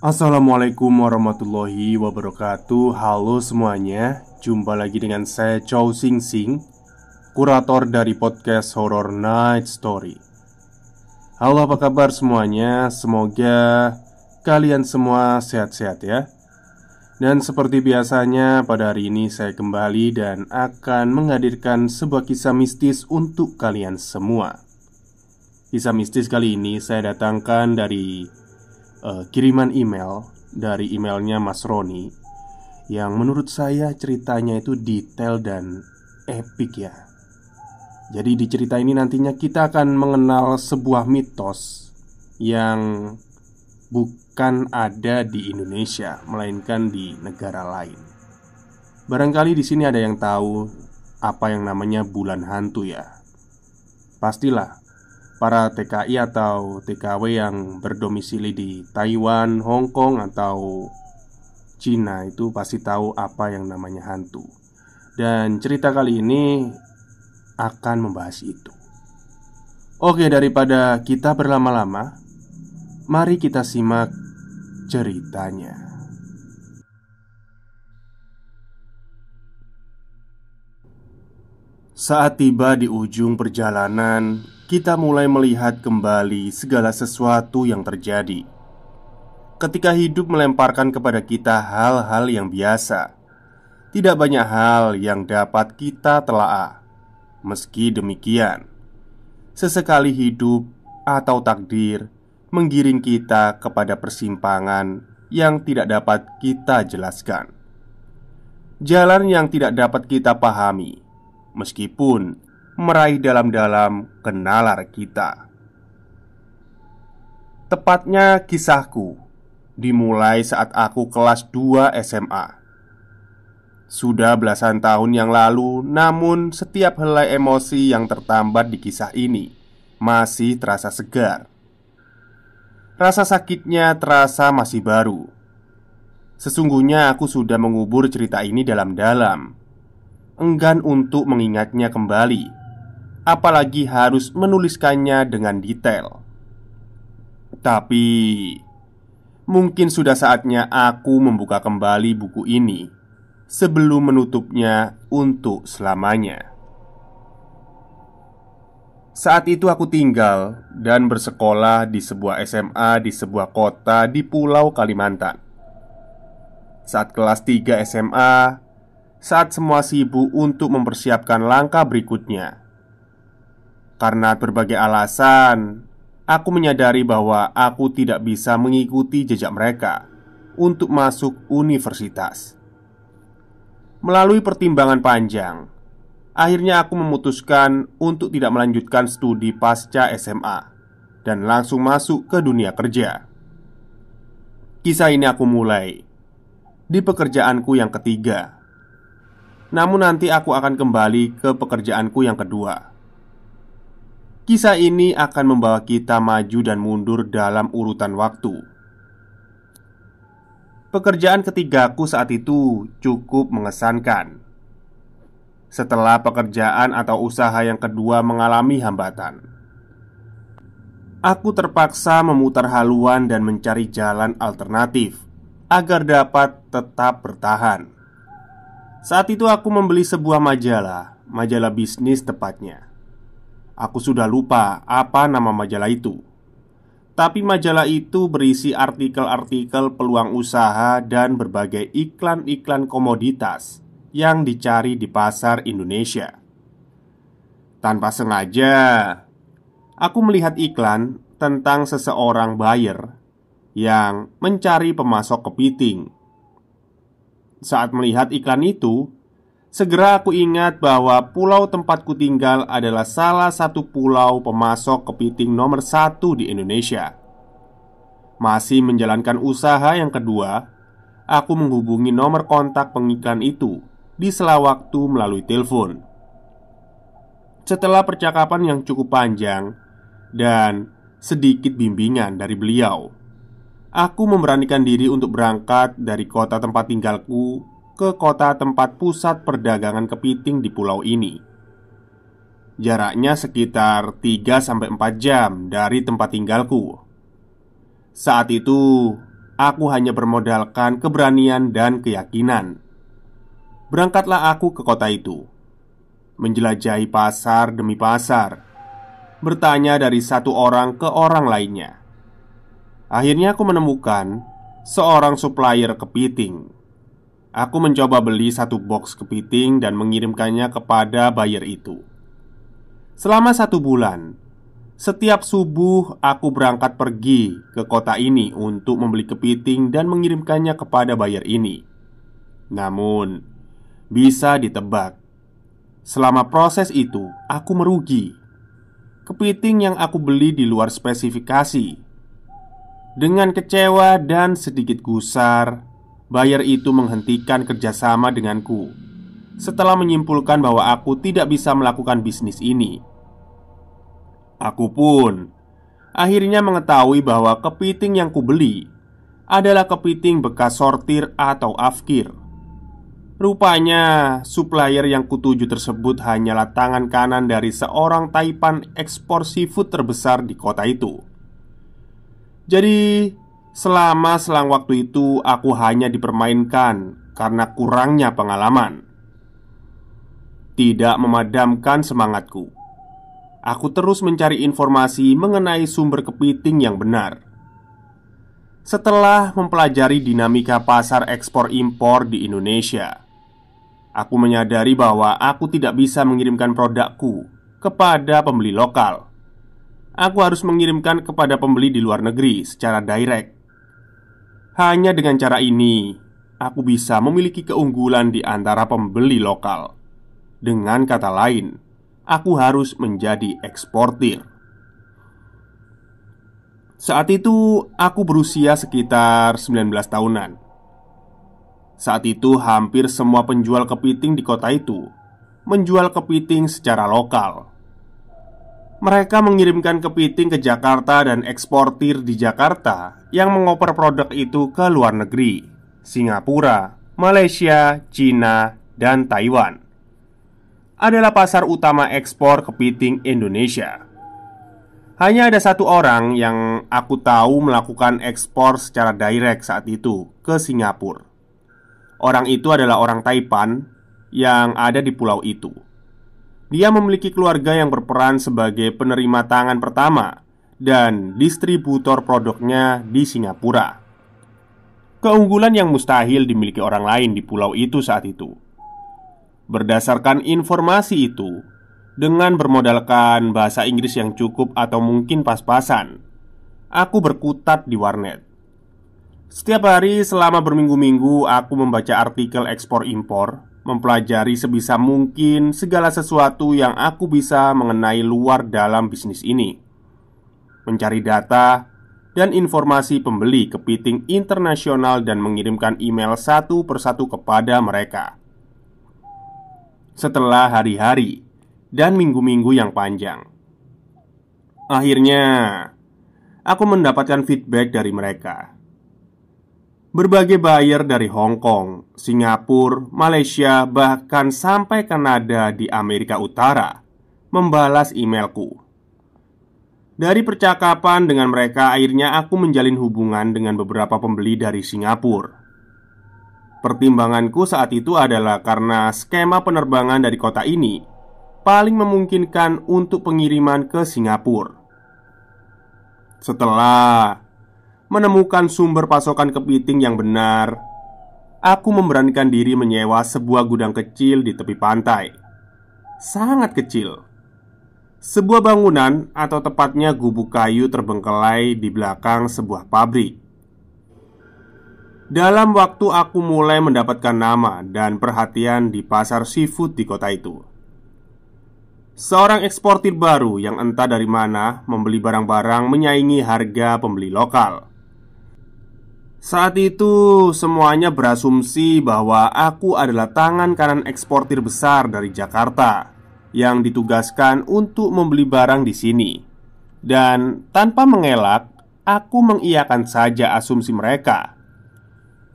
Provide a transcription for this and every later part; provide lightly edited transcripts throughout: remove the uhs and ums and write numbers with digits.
Assalamualaikum warahmatullahi wabarakatuh. Halo semuanya, jumpa lagi dengan saya Chow Sing Sing, kurator dari podcast Horror Night Story. Halo, apa kabar semuanya? Semoga kalian semua sehat-sehat ya. Dan seperti biasanya pada hari ini saya kembali dan akan menghadirkan sebuah kisah mistis untuk kalian semua. Kisah mistis kali ini saya datangkan dari kiriman email dari emailnya Mas Roni, yang menurut saya ceritanya itu detail dan epik ya. Jadi di cerita ini nantinya kita akan mengenal sebuah mitos yang bukan ada di Indonesia, melainkan di negara lain. Barangkali di sini ada yang tahu apa yang namanya bulan hantu ya. Pastilah para TKI atau TKW yang berdomisili di Taiwan, Hong Kong, atau Cina itu pasti tahu apa yang namanya hantu. Dan cerita kali ini akan membahas itu. Oke, daripada kita berlama-lama, mari kita simak ceritanya. Saat tiba di ujung perjalanan, kita mulai melihat kembali segala sesuatu yang terjadi. Ketika hidup melemparkan kepada kita hal-hal yang biasa, tidak banyak hal yang dapat kita telaah. Meski demikian, sesekali hidup atau takdir menggiring kita kepada persimpangan yang tidak dapat kita jelaskan. Jalan yang tidak dapat kita pahami, meskipun meraih dalam-dalam kenalar kita. Tepatnya kisahku dimulai saat aku kelas 2 SMA. Sudah belasan tahun yang lalu, namun setiap helai emosi yang tertambat di kisah ini masih terasa segar. Rasa sakitnya terasa masih baru. Sesungguhnya aku sudah mengubur cerita ini dalam-dalam, enggan untuk mengingatnya kembali, apalagi harus menuliskannya dengan detail. Tapi mungkin sudah saatnya aku membuka kembali buku ini sebelum menutupnya untuk selamanya. Saat itu aku tinggal dan bersekolah di sebuah SMA di sebuah kota di Pulau Kalimantan. Saat kelas 3 SMA, saat semua sibuk untuk mempersiapkan langkah berikutnya. Karena berbagai alasan, aku menyadari bahwa aku tidak bisa mengikuti jejak mereka untuk masuk universitas. Melalui pertimbangan panjang, akhirnya aku memutuskan untuk tidak melanjutkan studi pasca SMA dan langsung masuk ke dunia kerja. Kisah ini aku mulai di pekerjaanku yang ketiga. Namun nanti aku akan kembali ke pekerjaanku yang kedua. Kisah ini akan membawa kita maju dan mundur dalam urutan waktu. Pekerjaan ketigaku saat itu cukup mengesankan. Setelah pekerjaan atau usaha yang kedua mengalami hambatan, aku terpaksa memutar haluan dan mencari jalan alternatif agar dapat tetap bertahan. Saat itu aku membeli sebuah majalah bisnis tepatnya. Aku sudah lupa apa nama majalah itu. Tapi majalah itu berisi artikel-artikel peluang usaha dan berbagai iklan-iklan komoditas yang dicari di pasar Indonesia. Tanpa sengaja, aku melihat iklan tentang seseorang buyer yang mencari pemasok kepiting. Saat melihat iklan itu, segera aku ingat bahwa pulau tempatku tinggal adalah salah satu pulau pemasok kepiting nomor 1 di Indonesia. Masih menjalankan usaha yang kedua, aku menghubungi nomor kontak pengiklan itu di sela waktu melalui telepon. Setelah percakapan yang cukup panjang dan sedikit bimbingan dari beliau, aku memberanikan diri untuk berangkat dari kota tempat tinggalku ke kota tempat pusat perdagangan kepiting di pulau ini. Jaraknya sekitar 3-4 jam dari tempat tinggalku. Saat itu, aku hanya bermodalkan keberanian dan keyakinan. Berangkatlah aku ke kota itu, menjelajahi pasar demi pasar, bertanya dari satu orang ke orang lainnya. Akhirnya aku menemukan seorang supplier kepiting. Aku mencoba beli satu box kepiting dan mengirimkannya kepada buyer itu. Selama 1 bulan, setiap subuh aku berangkat pergi ke kota ini untuk membeli kepiting dan mengirimkannya kepada buyer ini. Namun, bisa ditebak, selama proses itu aku merugi. Kepiting yang aku beli di luar spesifikasi. Dengan kecewa dan sedikit gusar, buyer itu menghentikan kerjasama denganku setelah menyimpulkan bahwa aku tidak bisa melakukan bisnis ini. Aku pun akhirnya mengetahui bahwa kepiting yang kubeli adalah kepiting bekas sortir atau afkir. Rupanya, supplier yang kutuju tersebut hanyalah tangan kanan dari seorang taipan ekspor seafood terbesar di kota itu. Jadi, selama selang waktu itu aku hanya dipermainkan karena kurangnya pengalaman. Tidak memadamkan semangatku, aku terus mencari informasi mengenai sumber kepiting yang benar. Setelah mempelajari dinamika pasar ekspor impor di Indonesia, aku menyadari bahwa aku tidak bisa mengirimkan produkku kepada pembeli lokal. Aku harus mengirimkan kepada pembeli di luar negeri secara direct. Hanya dengan cara ini, aku bisa memiliki keunggulan di antara pembeli lokal. Dengan kata lain, aku harus menjadi eksportir. Saat itu, aku berusia sekitar 19 tahunan. Saat itu, hampir semua penjual kepiting di kota itu menjual kepiting secara lokal. Mereka mengirimkan kepiting ke Jakarta dan eksportir di Jakarta yang mengoper produk itu ke luar negeri, Singapura, Malaysia, Cina, dan Taiwan adalah pasar utama ekspor kepiting Indonesia. Hanya ada satu orang yang aku tahu melakukan ekspor secara direct saat itu ke Singapura. Orang itu adalah orang Taipan yang ada di pulau itu. Dia memiliki keluarga yang berperan sebagai penerima tangan pertama dan distributor produknya di Singapura. Keunggulan yang mustahil dimiliki orang lain di pulau itu saat itu. Berdasarkan informasi itu, dengan bermodalkan bahasa Inggris yang cukup atau mungkin pas-pasan, aku berkutat di warnet. Setiap hari selama berminggu-minggu aku membaca artikel ekspor-impor, mempelajari sebisa mungkin segala sesuatu yang aku bisa mengenai luar dalam bisnis ini, mencari data dan informasi pembeli kepiting internasional dan mengirimkan email satu persatu kepada mereka. Setelah hari-hari dan minggu-minggu yang panjang, akhirnya aku mendapatkan feedback dari mereka. Berbagai buyer dari Hong Kong, Singapura, Malaysia, bahkan sampai Kanada di Amerika Utara membalas emailku. Dari percakapan dengan mereka, akhirnya aku menjalin hubungan dengan beberapa pembeli dari Singapura. Pertimbanganku saat itu adalah karena skema penerbangan dari kota ini paling memungkinkan untuk pengiriman ke Singapura. Setelah menemukan sumber pasokan kepiting yang benar, aku memberanikan diri menyewa sebuah gudang kecil di tepi pantai. Sangat kecil. Sebuah bangunan atau tepatnya gubuk kayu terbengkelai di belakang sebuah pabrik. Dalam waktu aku mulai mendapatkan nama dan perhatian di pasar seafood di kota itu. Seorang eksportir baru yang entah dari mana membeli barang-barang menyaingi harga pembeli lokal. Saat itu semuanya berasumsi bahwa aku adalah tangan kanan eksportir besar dari Jakarta yang ditugaskan untuk membeli barang di sini. Dan tanpa mengelak, aku mengiyakan saja asumsi mereka.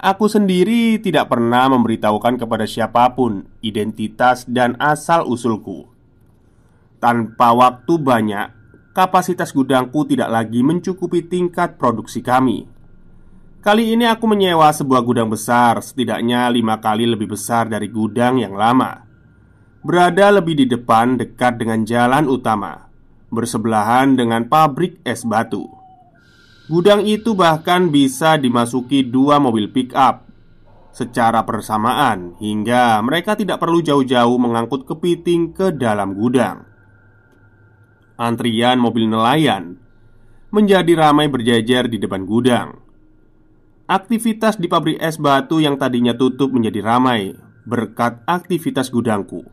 Aku sendiri tidak pernah memberitahukan kepada siapapun identitas dan asal-usulku. Tanpa waktu banyak, kapasitas gudangku tidak lagi mencukupi tingkat produksi kami. Kali ini aku menyewa sebuah gudang besar, setidaknya 5 kali lebih besar dari gudang yang lama. Berada lebih di depan dekat dengan jalan utama, bersebelahan dengan pabrik es batu. Gudang itu bahkan bisa dimasuki 2 mobil pick-up secara bersamaan, hingga mereka tidak perlu jauh-jauh mengangkut kepiting ke dalam gudang. Antrian mobil nelayan menjadi ramai berjejer di depan gudang. Aktivitas di pabrik es batu yang tadinya tutup menjadi ramai berkat aktivitas gudangku.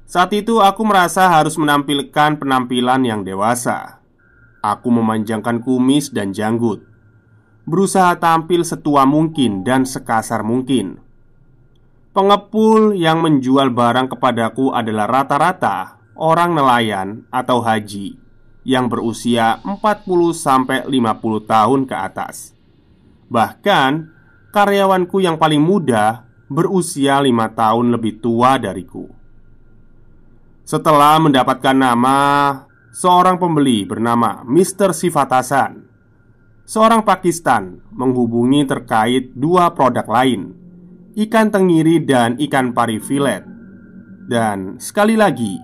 Saat itu aku merasa harus menampilkan penampilan yang dewasa. Aku memanjangkan kumis dan janggut, berusaha tampil setua mungkin dan sekasar mungkin. Pengepul yang menjual barang kepadaku adalah rata-rata orang nelayan atau haji yang berusia 40-50 tahun ke atas. Bahkan karyawanku yang paling muda berusia 5 tahun lebih tua dariku. Setelah mendapatkan nama, seorang pembeli bernama Mr. Sifatasan, seorang Pakistan, menghubungi terkait 2 produk lain, ikan tenggiri dan ikan pari filet. Dan sekali lagi,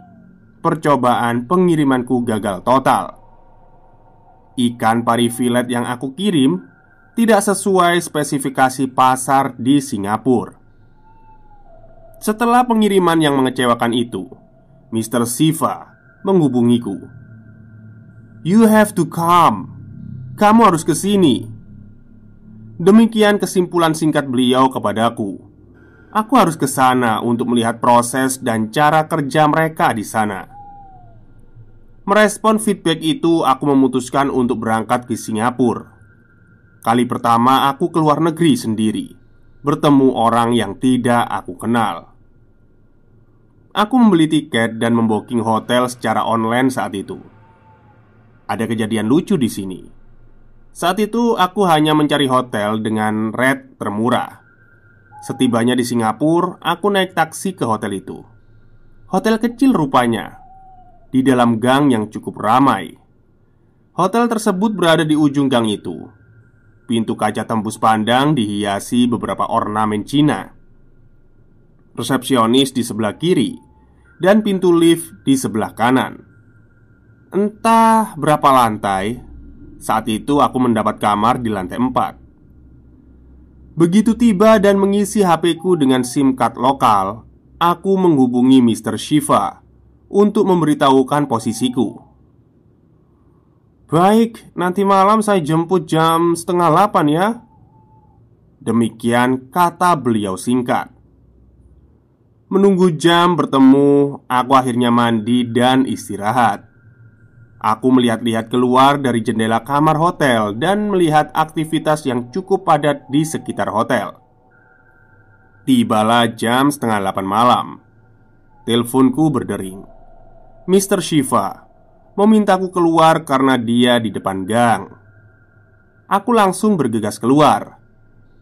percobaan pengirimanku gagal total. Ikan pari filet yang aku kirim tidak sesuai spesifikasi pasar di Singapura. Setelah pengiriman yang mengecewakan itu, Mr. Siva menghubungiku. "You have to come. Kamu harus ke sini." Demikian kesimpulan singkat beliau kepadaku. Aku harus ke sana untuk melihat proses dan cara kerja mereka di sana. Merespon feedback itu, aku memutuskan untuk berangkat ke Singapura. Kali pertama aku keluar negeri sendiri, bertemu orang yang tidak aku kenal. Aku membeli tiket dan membooking hotel secara online saat itu. Ada kejadian lucu di sini. Saat itu aku hanya mencari hotel dengan rate termurah. Setibanya di Singapura, aku naik taksi ke hotel itu. Hotel kecil rupanya, di dalam gang yang cukup ramai. Hotel tersebut berada di ujung gang itu. Pintu kaca tembus pandang dihiasi beberapa ornamen Cina. Resepsionis di sebelah kiri dan pintu lift di sebelah kanan. Entah berapa lantai. Saat itu aku mendapat kamar di lantai 4. Begitu tiba dan mengisi HP-ku dengan SIM card lokal, aku menghubungi Mr. Shiva untuk memberitahukan posisiku. "Baik, nanti malam saya jemput jam 7:30 ya." Demikian kata beliau singkat. Menunggu jam bertemu, aku akhirnya mandi dan istirahat. Aku melihat-lihat keluar dari jendela kamar hotel dan melihat aktivitas yang cukup padat di sekitar hotel. Tibalah jam 7:30 malam. Teleponku berdering. Mr. Shiva memintaku keluar karena dia di depan gang. Aku langsung bergegas keluar,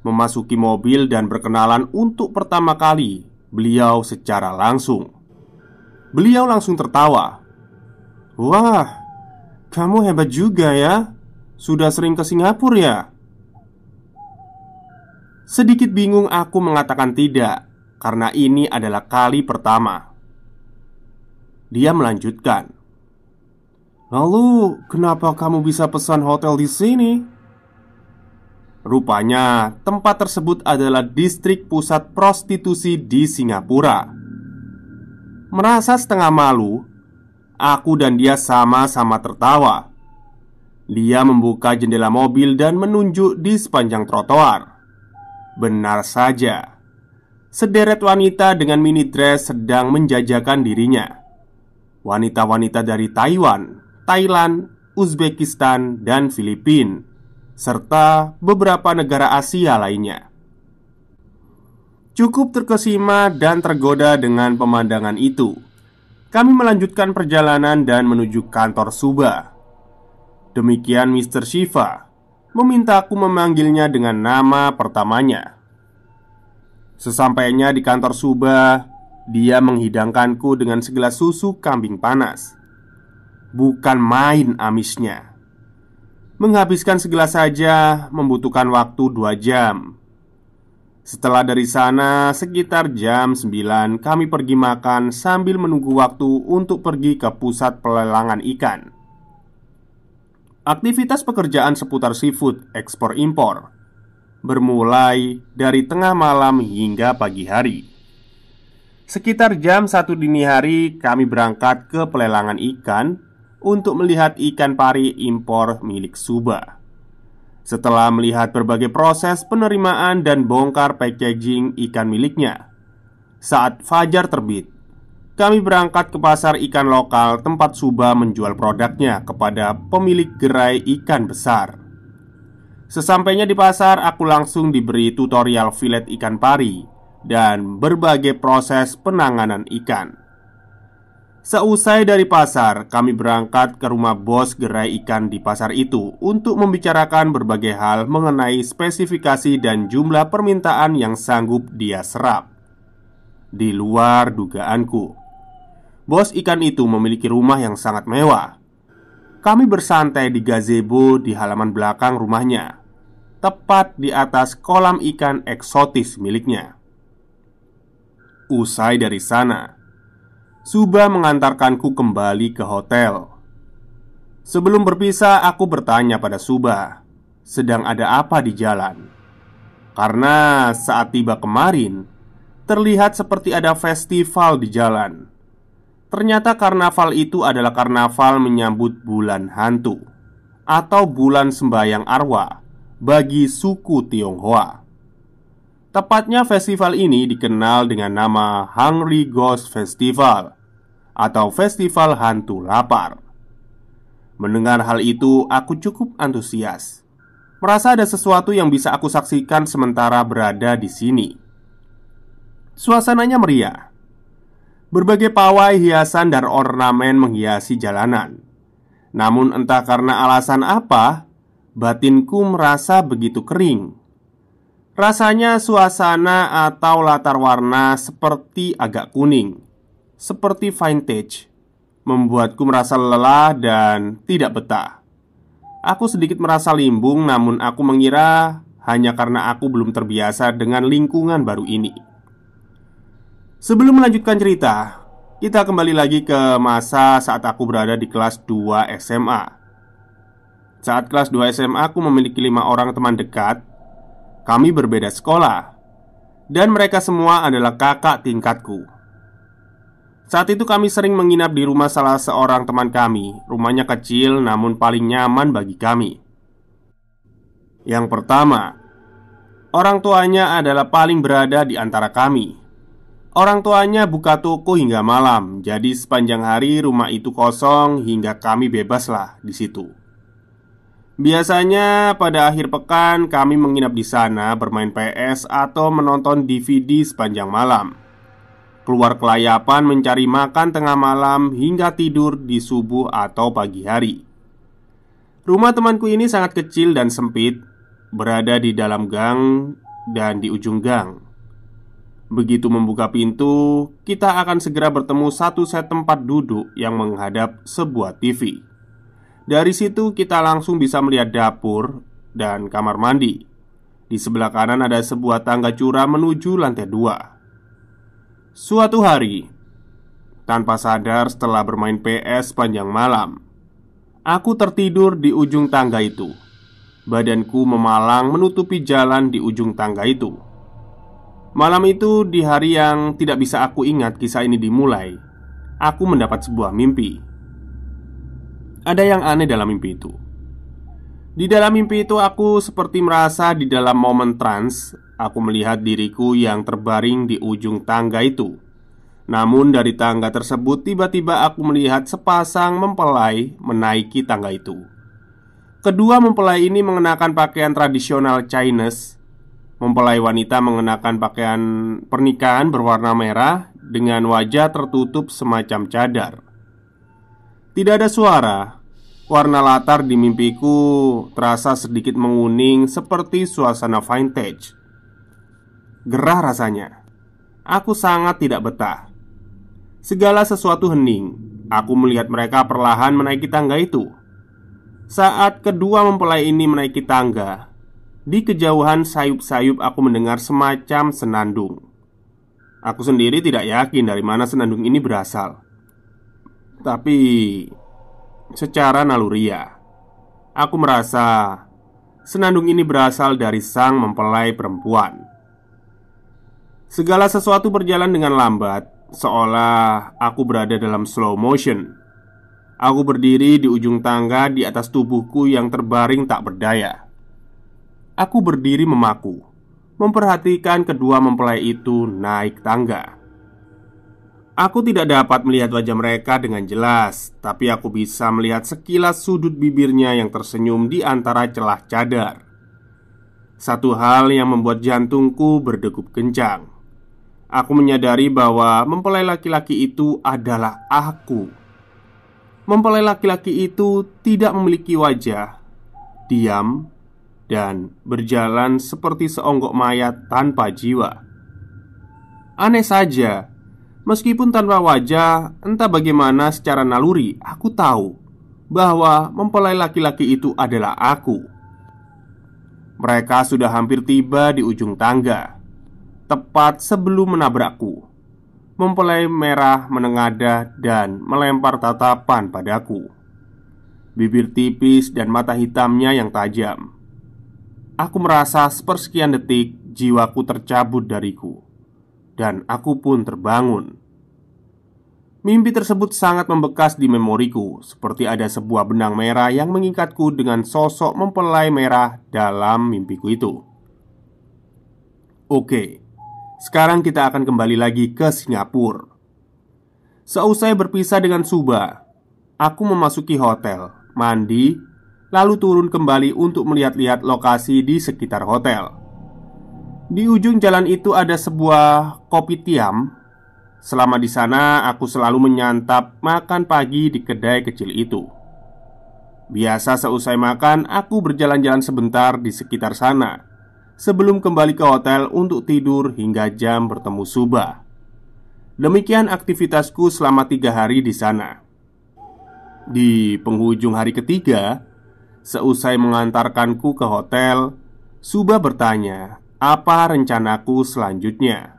memasuki mobil dan berkenalan untuk pertama kali beliau secara langsung. Beliau langsung tertawa. "Wah, kamu hebat juga ya. Sudah sering ke Singapura ya?" Sedikit bingung aku mengatakan tidak, karena ini adalah kali pertama. Dia melanjutkan, "Lalu, kenapa kamu bisa pesan hotel di sini?" Rupanya, tempat tersebut adalah distrik pusat prostitusi di Singapura. Merasa setengah malu, aku dan dia sama-sama tertawa. Dia membuka jendela mobil dan menunjuk di sepanjang trotoar. Benar saja, sederet wanita dengan mini dress sedang menjajakan dirinya. Wanita-wanita dari Taiwan, Thailand, Uzbekistan, dan Filipina, serta beberapa negara Asia lainnya. Cukup terkesima dan tergoda dengan pemandangan itu. Kami melanjutkan perjalanan dan menuju kantor Subah. Demikian Mr. Shiva memintaku memanggilnya dengan nama pertamanya. Sesampainya di kantor Subah, dia menghidangkanku dengan segelas susu kambing panas. Bukan main amisnya. Menghabiskan segelas saja membutuhkan waktu 2 jam. Setelah dari sana, sekitar jam 9 kami pergi makan sambil menunggu waktu untuk pergi ke pusat pelelangan ikan. Aktivitas pekerjaan seputar seafood ekspor-impor bermulai dari tengah malam hingga pagi hari. Sekitar jam 1 dini hari kami berangkat ke pelelangan ikan untuk melihat ikan pari impor milik Suba. Setelah melihat berbagai proses penerimaan dan bongkar packaging ikan miliknya, saat fajar terbit, kami berangkat ke pasar ikan lokal tempat Suba menjual produknya kepada pemilik gerai ikan besar. Sesampainya di pasar, aku langsung diberi tutorial filet ikan pari dan berbagai proses penanganan ikan. Seusai dari pasar, kami berangkat ke rumah bos gerai ikan di pasar itu untuk membicarakan berbagai hal mengenai spesifikasi dan jumlah permintaan yang sanggup dia serap. Di luar dugaanku, bos ikan itu memiliki rumah yang sangat mewah. Kami bersantai di gazebo di halaman belakang rumahnya, tepat di atas kolam ikan eksotis miliknya. Usai dari sana, Suba mengantarkanku kembali ke hotel. Sebelum berpisah, aku bertanya pada Suba, sedang ada apa di jalan? Karena saat tiba kemarin, terlihat seperti ada festival di jalan. Ternyata karnaval itu adalah karnaval menyambut bulan hantu atau bulan sembayang arwah bagi suku Tionghoa. Tepatnya festival ini dikenal dengan nama Hungry Ghost Festival atau Festival Hantu Lapar. Mendengar hal itu, aku cukup antusias. Merasa ada sesuatu yang bisa aku saksikan sementara berada di sini. Suasananya meriah. Berbagai pawai, hiasan, dan ornamen menghiasi jalanan. Namun entah karena alasan apa, batinku merasa begitu kering. Rasanya suasana atau latar warna seperti agak kuning, seperti vintage, membuatku merasa lelah dan tidak betah. Aku sedikit merasa limbung, namun aku mengira hanya karena aku belum terbiasa dengan lingkungan baru ini. Sebelum melanjutkan cerita, kita kembali lagi ke masa saat aku berada di kelas 2 SMA. Saat kelas 2 SMA, aku memiliki 5 orang teman dekat. Kami berbeda sekolah, dan mereka semua adalah kakak tingkatku. Saat itu kami sering menginap di rumah salah seorang teman kami. Rumahnya kecil namun paling nyaman bagi kami. Yang pertama, orang tuanya adalah paling berada di antara kami. Orang tuanya buka toko hingga malam, jadi sepanjang hari rumah itu kosong hingga kami bebaslah di situ. Biasanya pada akhir pekan kami menginap di sana, bermain PS atau menonton DVD sepanjang malam. Keluar kelayapan mencari makan tengah malam hingga tidur di subuh atau pagi hari. Rumah temanku ini sangat kecil dan sempit, berada di dalam gang dan di ujung gang. Begitu membuka pintu, kita akan segera bertemu satu set tempat duduk yang menghadap sebuah TV. Dari situ kita langsung bisa melihat dapur dan kamar mandi. Di sebelah kanan ada sebuah tangga curam menuju lantai 2. Suatu hari, tanpa sadar setelah bermain PS sepanjang malam, aku tertidur di ujung tangga itu. Badanku memalang menutupi jalan di ujung tangga itu. Malam itu, di hari yang tidak bisa aku ingat kisah ini dimulai, aku mendapat sebuah mimpi. Ada yang aneh dalam mimpi itu. Di dalam mimpi itu aku seperti merasa di dalam momen trans. Aku melihat diriku yang terbaring di ujung tangga itu. Namun dari tangga tersebut tiba-tiba aku melihat sepasang mempelai menaiki tangga itu. Kedua mempelai ini mengenakan pakaian tradisional Chinese. Mempelai wanita mengenakan pakaian pernikahan berwarna merah dengan wajah tertutup semacam cadar. Tidak ada suara. Warna latar di mimpiku terasa sedikit menguning seperti suasana vintage. Gerah rasanya. Aku sangat tidak betah. Segala sesuatu hening. Aku melihat mereka perlahan menaiki tangga itu. Saat kedua mempelai ini menaiki tangga, di kejauhan sayup-sayup aku mendengar semacam senandung. Aku sendiri tidak yakin dari mana senandung ini berasal. Tapi secara naluriah, aku merasa senandung ini berasal dari sang mempelai perempuan. Segala sesuatu berjalan dengan lambat, seolah aku berada dalam slow motion. Aku berdiri di ujung tangga di atas tubuhku yang terbaring tak berdaya. Aku berdiri memaku, memperhatikan kedua mempelai itu naik tangga. Aku tidak dapat melihat wajah mereka dengan jelas, tapi aku bisa melihat sekilas sudut bibirnya yang tersenyum di antara celah cadar. Satu hal yang membuat jantungku berdegup kencang. Aku menyadari bahwa mempelai laki-laki itu adalah aku. Mempelai laki-laki itu tidak memiliki wajah, diam, dan berjalan seperti seonggok mayat tanpa jiwa. Aneh saja, meskipun tanpa wajah, entah bagaimana secara naluri aku tahu bahwa mempelai laki-laki itu adalah aku. Mereka sudah hampir tiba di ujung tangga, tepat sebelum menabrakku. Mempelai merah menengadah dan melempar tatapan padaku. Bibir tipis dan mata hitamnya yang tajam. Aku merasa sepersekian detik jiwaku tercabut dariku, dan aku pun terbangun. Mimpi tersebut sangat membekas di memoriku, seperti ada sebuah benang merah yang mengikatku dengan sosok mempelai merah dalam mimpiku itu. Oke, sekarang kita akan kembali lagi ke Singapura. Seusai berpisah dengan Suba, aku memasuki hotel, mandi, lalu turun kembali untuk melihat-lihat lokasi di sekitar hotel. Di ujung jalan itu ada sebuah kopitiam. Selama di sana, aku selalu menyantap makan pagi di kedai kecil itu. Biasa seusai makan, aku berjalan-jalan sebentar di sekitar sana sebelum kembali ke hotel untuk tidur hingga jam bertemu Suba. Demikian aktivitasku selama 3 hari di sana. Di penghujung hari ketiga, seusai mengantarkanku ke hotel, Suba bertanya, apa rencanaku selanjutnya?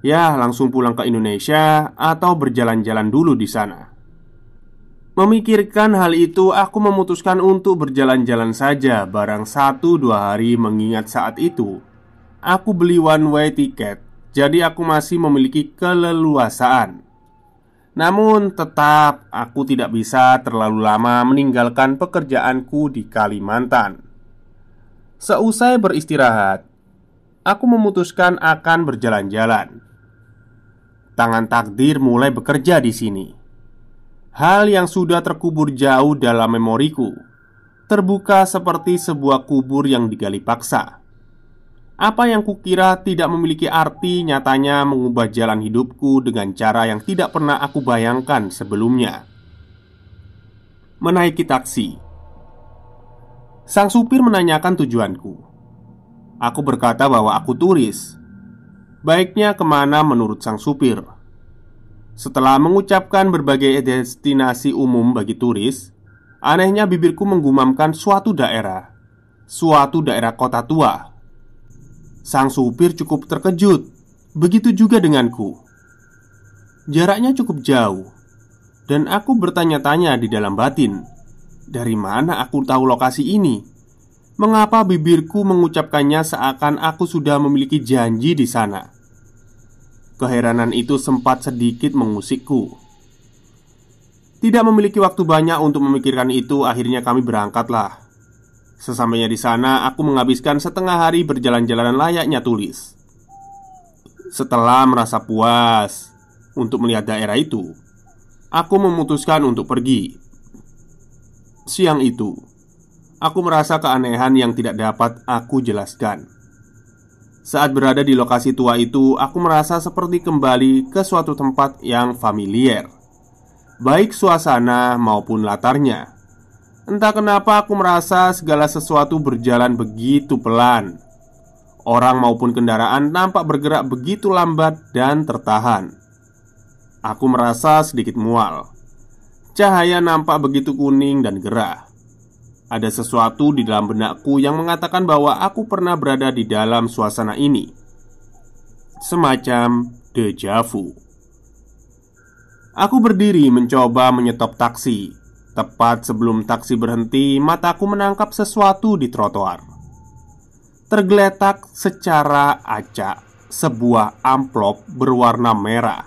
Ya, langsung pulang ke Indonesia atau berjalan-jalan dulu di sana. Memikirkan hal itu, aku memutuskan untuk berjalan-jalan saja barang 1-2 hari, mengingat saat itu aku beli one way tiket, jadi aku masih memiliki keleluasaan. Namun tetap aku tidak bisa terlalu lama meninggalkan pekerjaanku di Kalimantan. Seusai beristirahat, aku memutuskan akan berjalan-jalan. Tangan takdir mulai bekerja di sini. Hal yang sudah terkubur jauh dalam memoriku terbuka seperti sebuah kubur yang digali paksa. Apa yang kukira tidak memiliki arti nyatanya mengubah jalan hidupku dengan cara yang tidak pernah aku bayangkan sebelumnya. Menaiki taksi. Sang supir menanyakan tujuanku. Aku berkata bahwa aku turis. Baiknya kemana menurut sang supir? Setelah mengucapkan berbagai destinasi umum bagi turis, anehnya bibirku menggumamkan suatu daerah kota tua. Sang supir cukup terkejut. Begitu juga denganku. Jaraknya cukup jauh, dan aku bertanya-tanya di dalam batin, dari mana aku tahu lokasi ini? Mengapa bibirku mengucapkannya seakan aku sudah memiliki janji di sana? Keheranan itu sempat sedikit mengusikku. Tidak memiliki waktu banyak untuk memikirkan itu, akhirnya kami berangkatlah. Sesampainya di sana, aku menghabiskan setengah hari berjalan-jalan layaknya turis. Setelah merasa puas untuk melihat daerah itu, aku memutuskan untuk pergi. Siang itu, aku merasa keanehan yang tidak dapat aku jelaskan. Saat berada di lokasi tua itu, aku merasa seperti kembali ke suatu tempat yang familiar, baik suasana maupun latarnya. Entah kenapa aku merasa segala sesuatu berjalan begitu pelan. Orang maupun kendaraan nampak bergerak begitu lambat dan tertahan. Aku merasa sedikit mual. Cahaya nampak begitu kuning dan gerah. Ada sesuatu di dalam benakku yang mengatakan bahwa aku pernah berada di dalam suasana ini. Semacam deja vu. Aku berdiri mencoba menyetop taksi. Tepat sebelum taksi berhenti, mataku menangkap sesuatu di trotoar. Tergeletak secara acak sebuah amplop berwarna merah,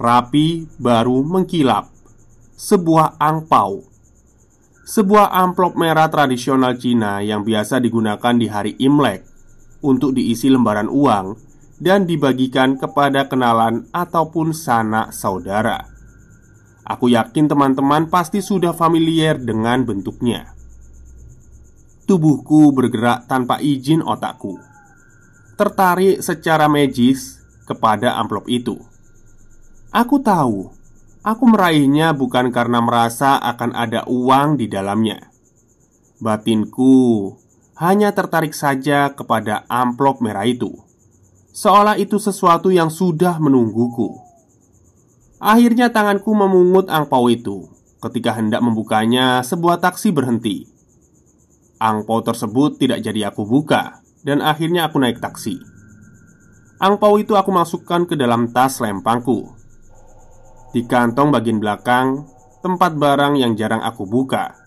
rapi, baru, mengkilap. Sebuah angpau. Sebuah amplop merah tradisional Cina yang biasa digunakan di hari Imlek untuk diisi lembaran uang dan dibagikan kepada kenalan ataupun sanak saudara. Aku yakin teman-teman pasti sudah familiar dengan bentuknya. Tubuhku bergerak tanpa izin otakku, tertarik secara magis kepada amplop itu. Aku tahu, aku meraihnya bukan karena merasa akan ada uang di dalamnya. Batinku hanya tertarik saja kepada amplop merah itu, seolah itu sesuatu yang sudah menungguku. Akhirnya tanganku memungut angpau itu. Ketika hendak membukanya, sebuah taksi berhenti. Angpau tersebut tidak jadi aku buka, dan akhirnya aku naik taksi. Angpau itu aku masukkan ke dalam tas lempangku. Di kantong bagian belakang, tempat barang yang jarang aku buka,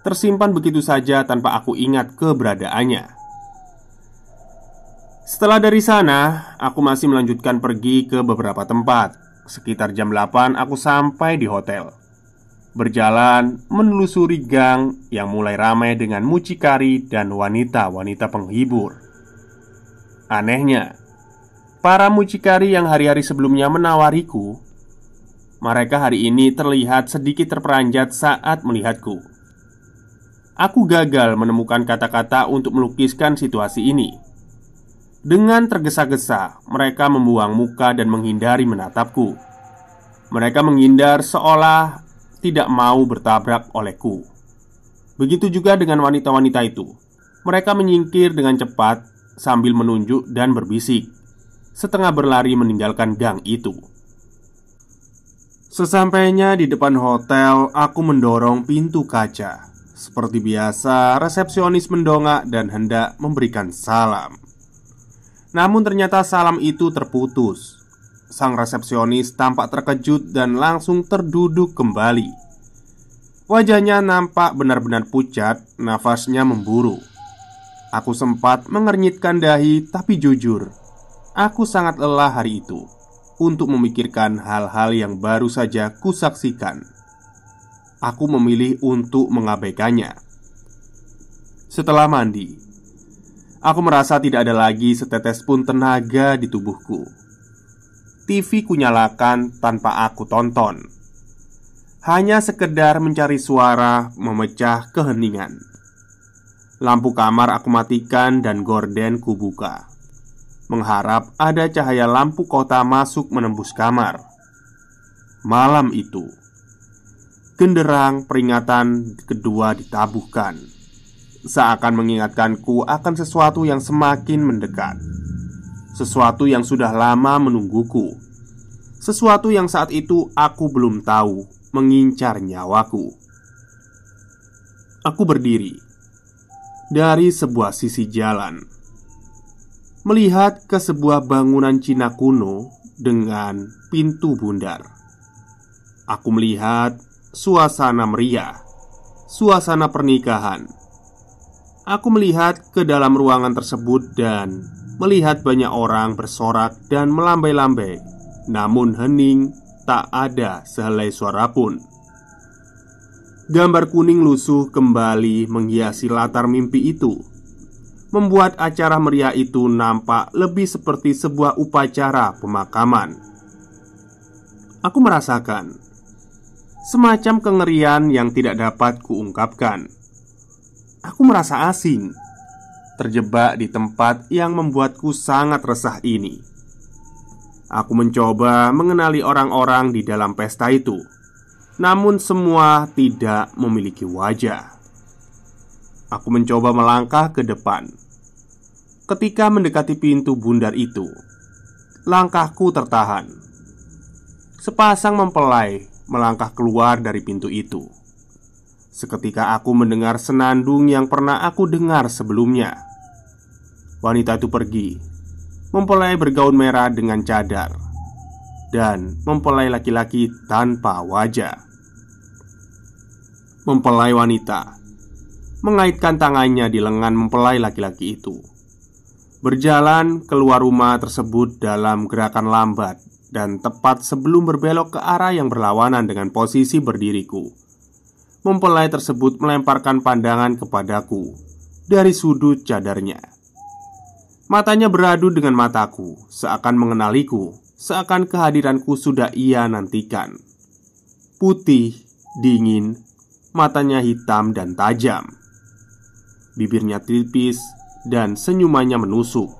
tersimpan begitu saja tanpa aku ingat keberadaannya. Setelah dari sana, aku masih melanjutkan pergi ke beberapa tempat. Sekitar jam 8 aku sampai di hotel. Berjalan menelusuri gang yang mulai ramai dengan mucikari dan wanita-wanita penghibur. Anehnya, para mucikari yang hari-hari sebelumnya menawariku, mereka hari ini terlihat sedikit terperanjat saat melihatku. Aku gagal menemukan kata-kata untuk melukiskan situasi ini. Dengan tergesa-gesa, mereka membuang muka dan menghindari menatapku. Mereka menghindar seolah tidak mau bertabrak olehku. Begitu juga dengan wanita-wanita itu. Mereka menyingkir dengan cepat sambil menunjuk dan berbisik, setengah berlari meninggalkan gang itu. Sesampainya di depan hotel, aku mendorong pintu kaca. Seperti biasa, resepsionis mendongak dan hendak memberikan salam. Namun ternyata salam itu terputus. Sang resepsionis tampak terkejut dan langsung terduduk kembali. Wajahnya nampak benar-benar pucat, nafasnya memburu. Aku sempat mengernyitkan dahi, tapi jujur, aku sangat lelah hari itu untuk memikirkan hal-hal yang baru saja kusaksikan. Aku memilih untuk mengabaikannya. Setelah mandi, aku merasa tidak ada lagi setetes pun tenaga di tubuhku. TV kunyalakan tanpa aku tonton. Hanya sekedar mencari suara memecah keheningan. Lampu kamar aku matikan dan gorden kubuka, mengharap ada cahaya lampu kota masuk menembus kamar. Malam itu, genderang peringatan kedua ditabuhkan, seakan mengingatkanku akan sesuatu yang semakin mendekat. Sesuatu yang sudah lama menungguku. Sesuatu yang saat itu aku belum tahu mengincar nyawaku. Aku berdiri dari sebuah sisi jalan, melihat ke sebuah bangunan Cina kuno dengan pintu bundar. Aku melihat suasana meriah, suasana pernikahan. Aku melihat ke dalam ruangan tersebut dan melihat banyak orang bersorak dan melambai-lambai. Namun hening, tak ada sehelai suara pun. Gambar kuning lusuh kembali menghiasi latar mimpi itu, membuat acara meriah itu nampak lebih seperti sebuah upacara pemakaman. Aku merasakan semacam kengerian yang tidak dapat kuungkapkan. Aku merasa asing, terjebak di tempat yang membuatku sangat resah ini. Aku mencoba mengenali orang-orang di dalam pesta itu, namun semua tidak memiliki wajah. Aku mencoba melangkah ke depan. Ketika mendekati pintu bundar itu, langkahku tertahan. Sepasang mempelai melangkah keluar dari pintu itu. seketika aku mendengar senandung yang pernah aku dengar sebelumnya. Wanita itu pergi, mempelai bergaun merah dengan cadar, dan mempelai laki-laki tanpa wajah. Mempelai wanita mengaitkan tangannya di lengan mempelai laki-laki itu, berjalan keluar rumah tersebut dalam gerakan lambat dan tepat sebelum berbelok ke arah yang berlawanan dengan posisi berdiriku. Mempelai tersebut melemparkan pandangan kepadaku dari sudut cadarnya. Matanya beradu dengan mataku, seakan mengenaliku, seakan kehadiranku sudah ia nantikan. Putih, dingin, matanya hitam dan tajam. Bibirnya tipis dan senyumannya menusuk,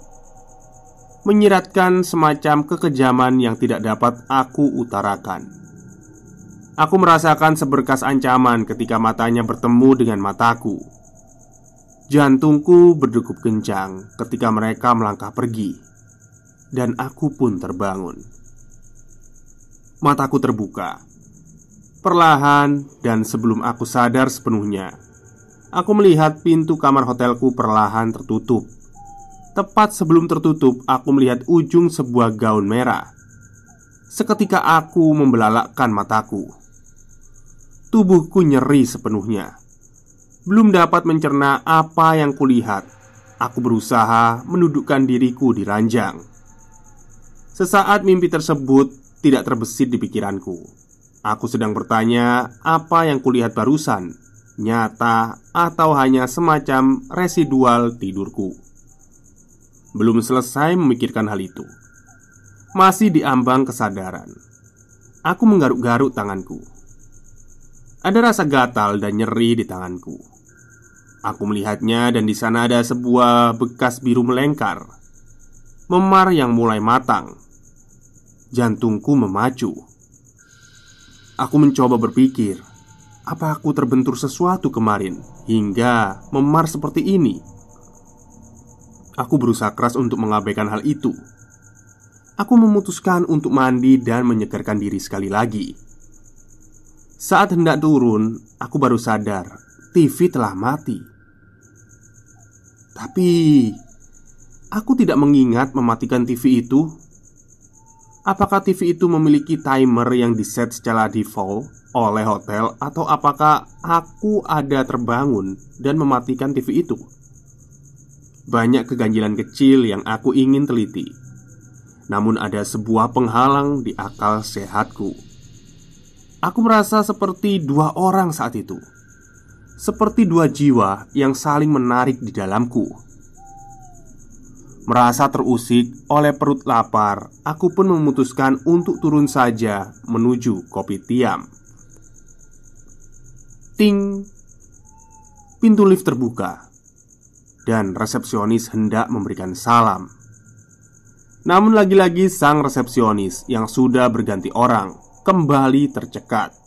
menyiratkan semacam kekejaman yang tidak dapat aku utarakan. Aku merasakan seberkas ancaman ketika matanya bertemu dengan mataku. Jantungku berdegup kencang ketika mereka melangkah pergi, dan aku pun terbangun. Mataku terbuka perlahan, dan sebelum aku sadar sepenuhnya, aku melihat pintu kamar hotelku perlahan tertutup. Tepat sebelum tertutup, aku melihat ujung sebuah gaun merah. Seketika aku membelalakkan mataku. Tubuhku nyeri sepenuhnya. Belum dapat mencerna apa yang kulihat. Aku berusaha menundukkan diriku di ranjang. Sesaat mimpi tersebut tidak terbesit di pikiranku. Aku sedang bertanya apa yang kulihat barusan, nyata atau hanya semacam residual tidurku. Belum selesai memikirkan hal itu, masih diambang kesadaran, aku menggaruk-garuk tanganku. Ada rasa gatal dan nyeri di tanganku. Aku melihatnya dan di sana ada sebuah bekas biru melengkar, memar yang mulai matang. Jantungku memacu. Aku mencoba berpikir, apa aku terbentur sesuatu kemarin hingga memar seperti ini? Aku berusaha keras untuk mengabaikan hal itu. Aku memutuskan untuk mandi dan menyegarkan diri sekali lagi. Saat hendak turun, aku baru sadar TV telah mati. Tapi aku tidak mengingat mematikan TV itu. Apakah TV itu memiliki timer yang diset secara default oleh hotel, atau apakah aku ada terbangun dan mematikan TV itu? Banyak keganjilan kecil yang aku ingin teliti, namun ada sebuah penghalang di akal sehatku. Aku merasa seperti dua orang saat itu, seperti dua jiwa yang saling menarik di dalamku. Merasa terusik oleh perut lapar, aku pun memutuskan untuk turun saja menuju kopitiam. Ting! Pintu lift terbuka, dan resepsionis hendak memberikan salam. Namun lagi-lagi sang resepsionis yang sudah berganti orang kembali tercekat.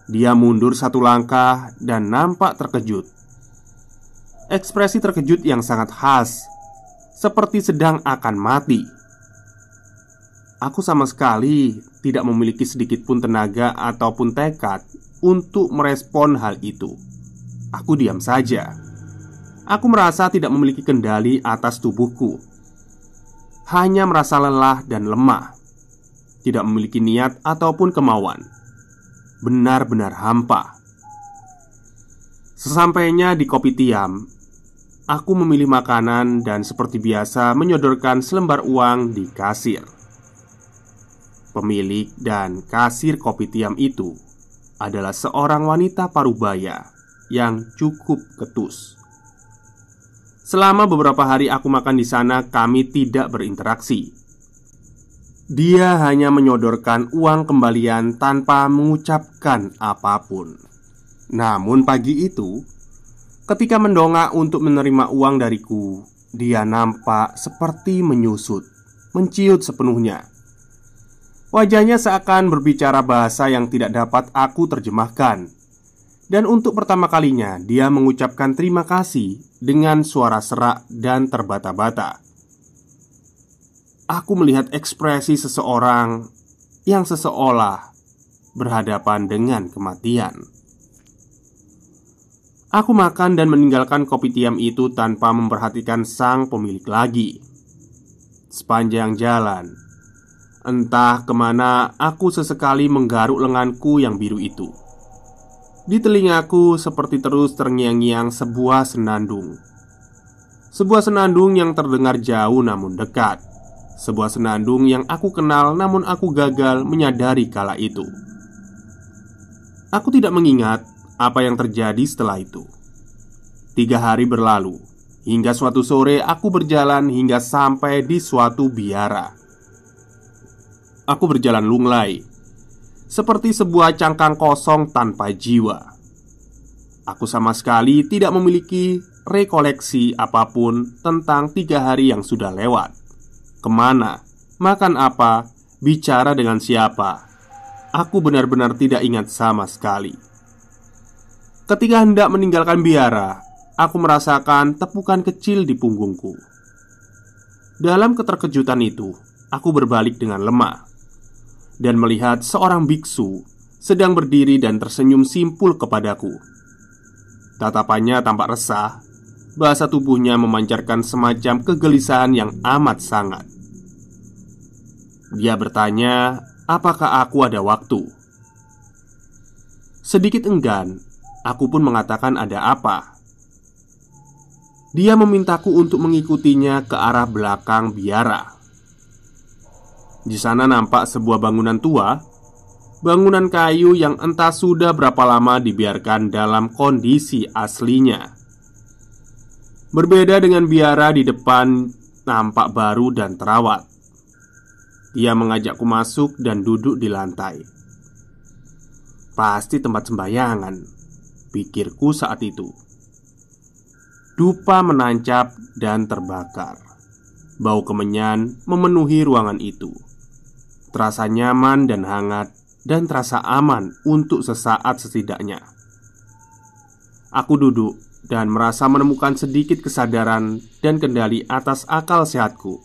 Dia mundur satu langkah dan nampak terkejut. Ekspresi terkejut yang sangat khas, seperti sedang akan mati. Aku sama sekali tidak memiliki sedikit pun tenaga ataupun tekad untuk merespon hal itu. Aku diam saja. Aku merasa tidak memiliki kendali atas tubuhku. Hanya merasa lelah dan lemah. Tidak memiliki niat ataupun kemauan. Benar-benar hampa. Sesampainya di kopitiam, aku memilih makanan dan seperti biasa menyodorkan selembar uang di kasir. Pemilik dan kasir kopitiam itu adalah seorang wanita parubaya yang cukup ketus. Selama beberapa hari aku makan di sana, kami tidak berinteraksi. Dia hanya menyodorkan uang kembalian tanpa mengucapkan apapun. Namun pagi itu, ketika mendongak untuk menerima uang dariku, dia nampak seperti menyusut, menciut sepenuhnya. Wajahnya seakan berbicara bahasa yang tidak dapat aku terjemahkan. Dan untuk pertama kalinya, dia mengucapkan terima kasih dengan suara serak dan terbata-bata. Aku melihat ekspresi seseorang yang seseolah berhadapan dengan kematian. Aku makan dan meninggalkan kopi tiam itu tanpa memperhatikan sang pemilik lagi. Sepanjang jalan, entah kemana, aku sesekali menggaruk lenganku yang biru itu. Di telingaku seperti terus terngiang-ngiang sebuah senandung. Sebuah senandung yang terdengar jauh namun dekat. Sebuah senandung yang aku kenal namun aku gagal menyadari kala itu. Aku tidak mengingat apa yang terjadi setelah itu. 3 hari berlalu, hingga suatu sore aku berjalan hingga sampai di suatu biara. Aku berjalan lunglai, seperti sebuah cangkang kosong tanpa jiwa. Aku sama sekali tidak memiliki rekoleksi apapun tentang 3 hari yang sudah lewat. Kemana, makan apa, bicara dengan siapa. Aku benar-benar tidak ingat sama sekali. Ketika hendak meninggalkan biara, aku merasakan tepukan kecil di punggungku. Dalam keterkejutan itu, aku berbalik dengan lemah dan melihat seorang biksu sedang berdiri dan tersenyum simpul kepadaku. Tatapannya tampak resah, bahasa tubuhnya memancarkan semacam kegelisahan yang amat sangat. Dia bertanya, apakah aku ada waktu? Sedikit enggan, aku pun mengatakan ada apa. Dia memintaku untuk mengikutinya ke arah belakang biara. Di sana nampak sebuah bangunan tua, bangunan kayu yang entah sudah berapa lama dibiarkan dalam kondisi aslinya. Berbeda dengan biara di depan, nampak baru dan terawat. Dia mengajakku masuk dan duduk di lantai. Pasti tempat sembayangan, pikirku saat itu. Dupa menancap dan terbakar. Bau kemenyan memenuhi ruangan itu. Terasa nyaman dan hangat, dan terasa aman untuk sesaat setidaknya. Aku duduk dan merasa menemukan sedikit kesadaran dan kendali atas akal sehatku,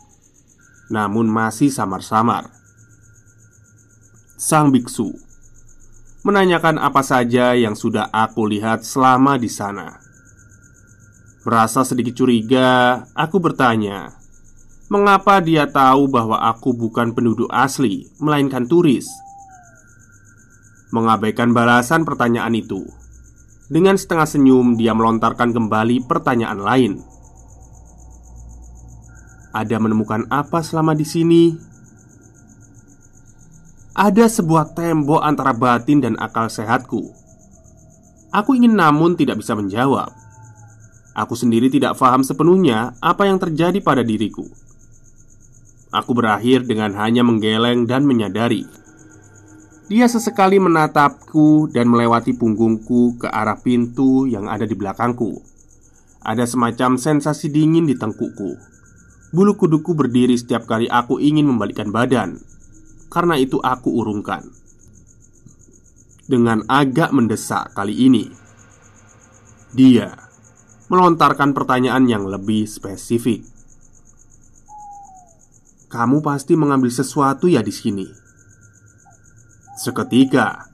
namun masih samar-samar. Sang biksu menanyakan apa saja yang sudah aku lihat selama di sana. Merasa sedikit curiga, aku bertanya, mengapa dia tahu bahwa aku bukan penduduk asli, melainkan turis? Mengabaikan balasan pertanyaan itu, dengan setengah senyum dia melontarkan kembali pertanyaan lain. Ada menemukan apa selama di sini? Ada sebuah tembok antara batin dan akal sehatku. Aku ingin namun tidak bisa menjawab. Aku sendiri tidak paham sepenuhnya apa yang terjadi pada diriku. Aku berakhir dengan hanya menggeleng dan menyadari dia sesekali menatapku dan melewati punggungku ke arah pintu yang ada di belakangku. Ada semacam sensasi dingin di tengkukku. Bulu kuduku berdiri setiap kali aku ingin membalikkan badan. Karena itu aku urungkan. Dengan agak mendesak kali ini, dia melontarkan pertanyaan yang lebih spesifik. Kamu pasti mengambil sesuatu ya di sini? Seketika,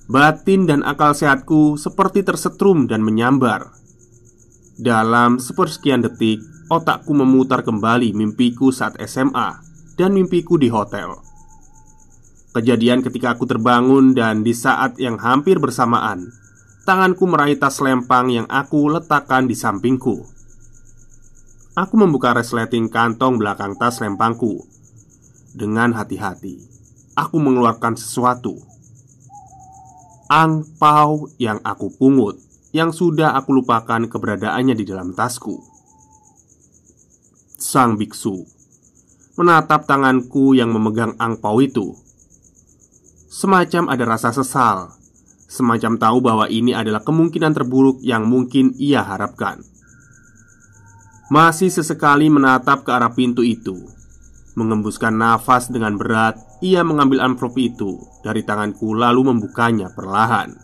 batin dan akal sehatku seperti tersetrum dan menyambar. Dalam sepersekian detik, otakku memutar kembali mimpiku saat SMA dan mimpiku di hotel. Kejadian ketika aku terbangun dan di saat yang hampir bersamaan, tanganku meraih tas lempang yang aku letakkan di sampingku. Aku membuka resleting kantong belakang tas lempangku. Dengan hati-hati, aku mengeluarkan sesuatu. Angpau yang aku pungut, yang sudah aku lupakan keberadaannya di dalam tasku. Sang biksu menatap tanganku yang memegang angpau itu. Semacam ada rasa sesal, semacam tahu bahwa ini adalah kemungkinan terburuk yang mungkin ia harapkan. Masih sesekali menatap ke arah pintu itu. Mengembuskan nafas dengan berat, ia mengambil amplop itu dari tanganku lalu membukanya perlahan.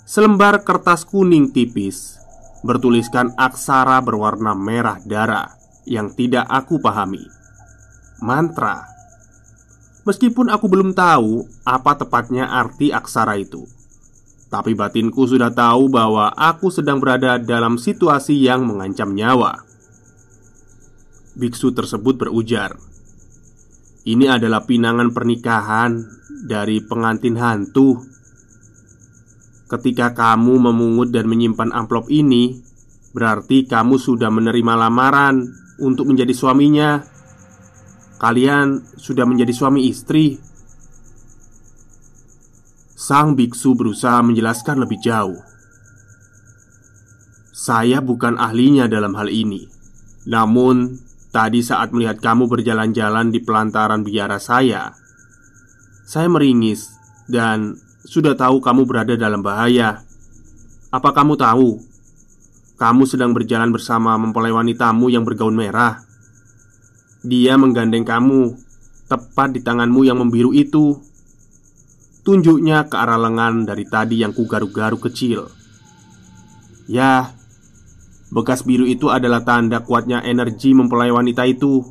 Selembar kertas kuning tipis bertuliskan aksara berwarna merah darah yang tidak aku pahami. Mantra. Meskipun aku belum tahu apa tepatnya arti aksara itu, Tapi batinku sudah tahu bahwa aku sedang berada dalam situasi yang mengancam nyawa. Biksu tersebut berujar, "Ini adalah pinangan pernikahan dari pengantin hantu. Ketika kamu memungut dan menyimpan amplop ini, berarti kamu sudah menerima lamaran untuk menjadi suaminya. Kalian sudah menjadi suami istri." Sang biksu berusaha menjelaskan lebih jauh. "Saya bukan ahlinya dalam hal ini. Namun, tadi saat melihat kamu berjalan-jalan di pelantaran biara saya meringis dan sudah tahu kamu berada dalam bahaya. Apa kamu tahu? Kamu sedang berjalan bersama mempelai wanitamu yang bergaun merah. Dia menggandeng kamu tepat di tanganmu yang membiru itu." Tunjuknya ke arah lengan dari tadi yang kugaruk-garuk kecil. "Ya, bekas biru itu adalah tanda kuatnya energi mempelai wanita itu.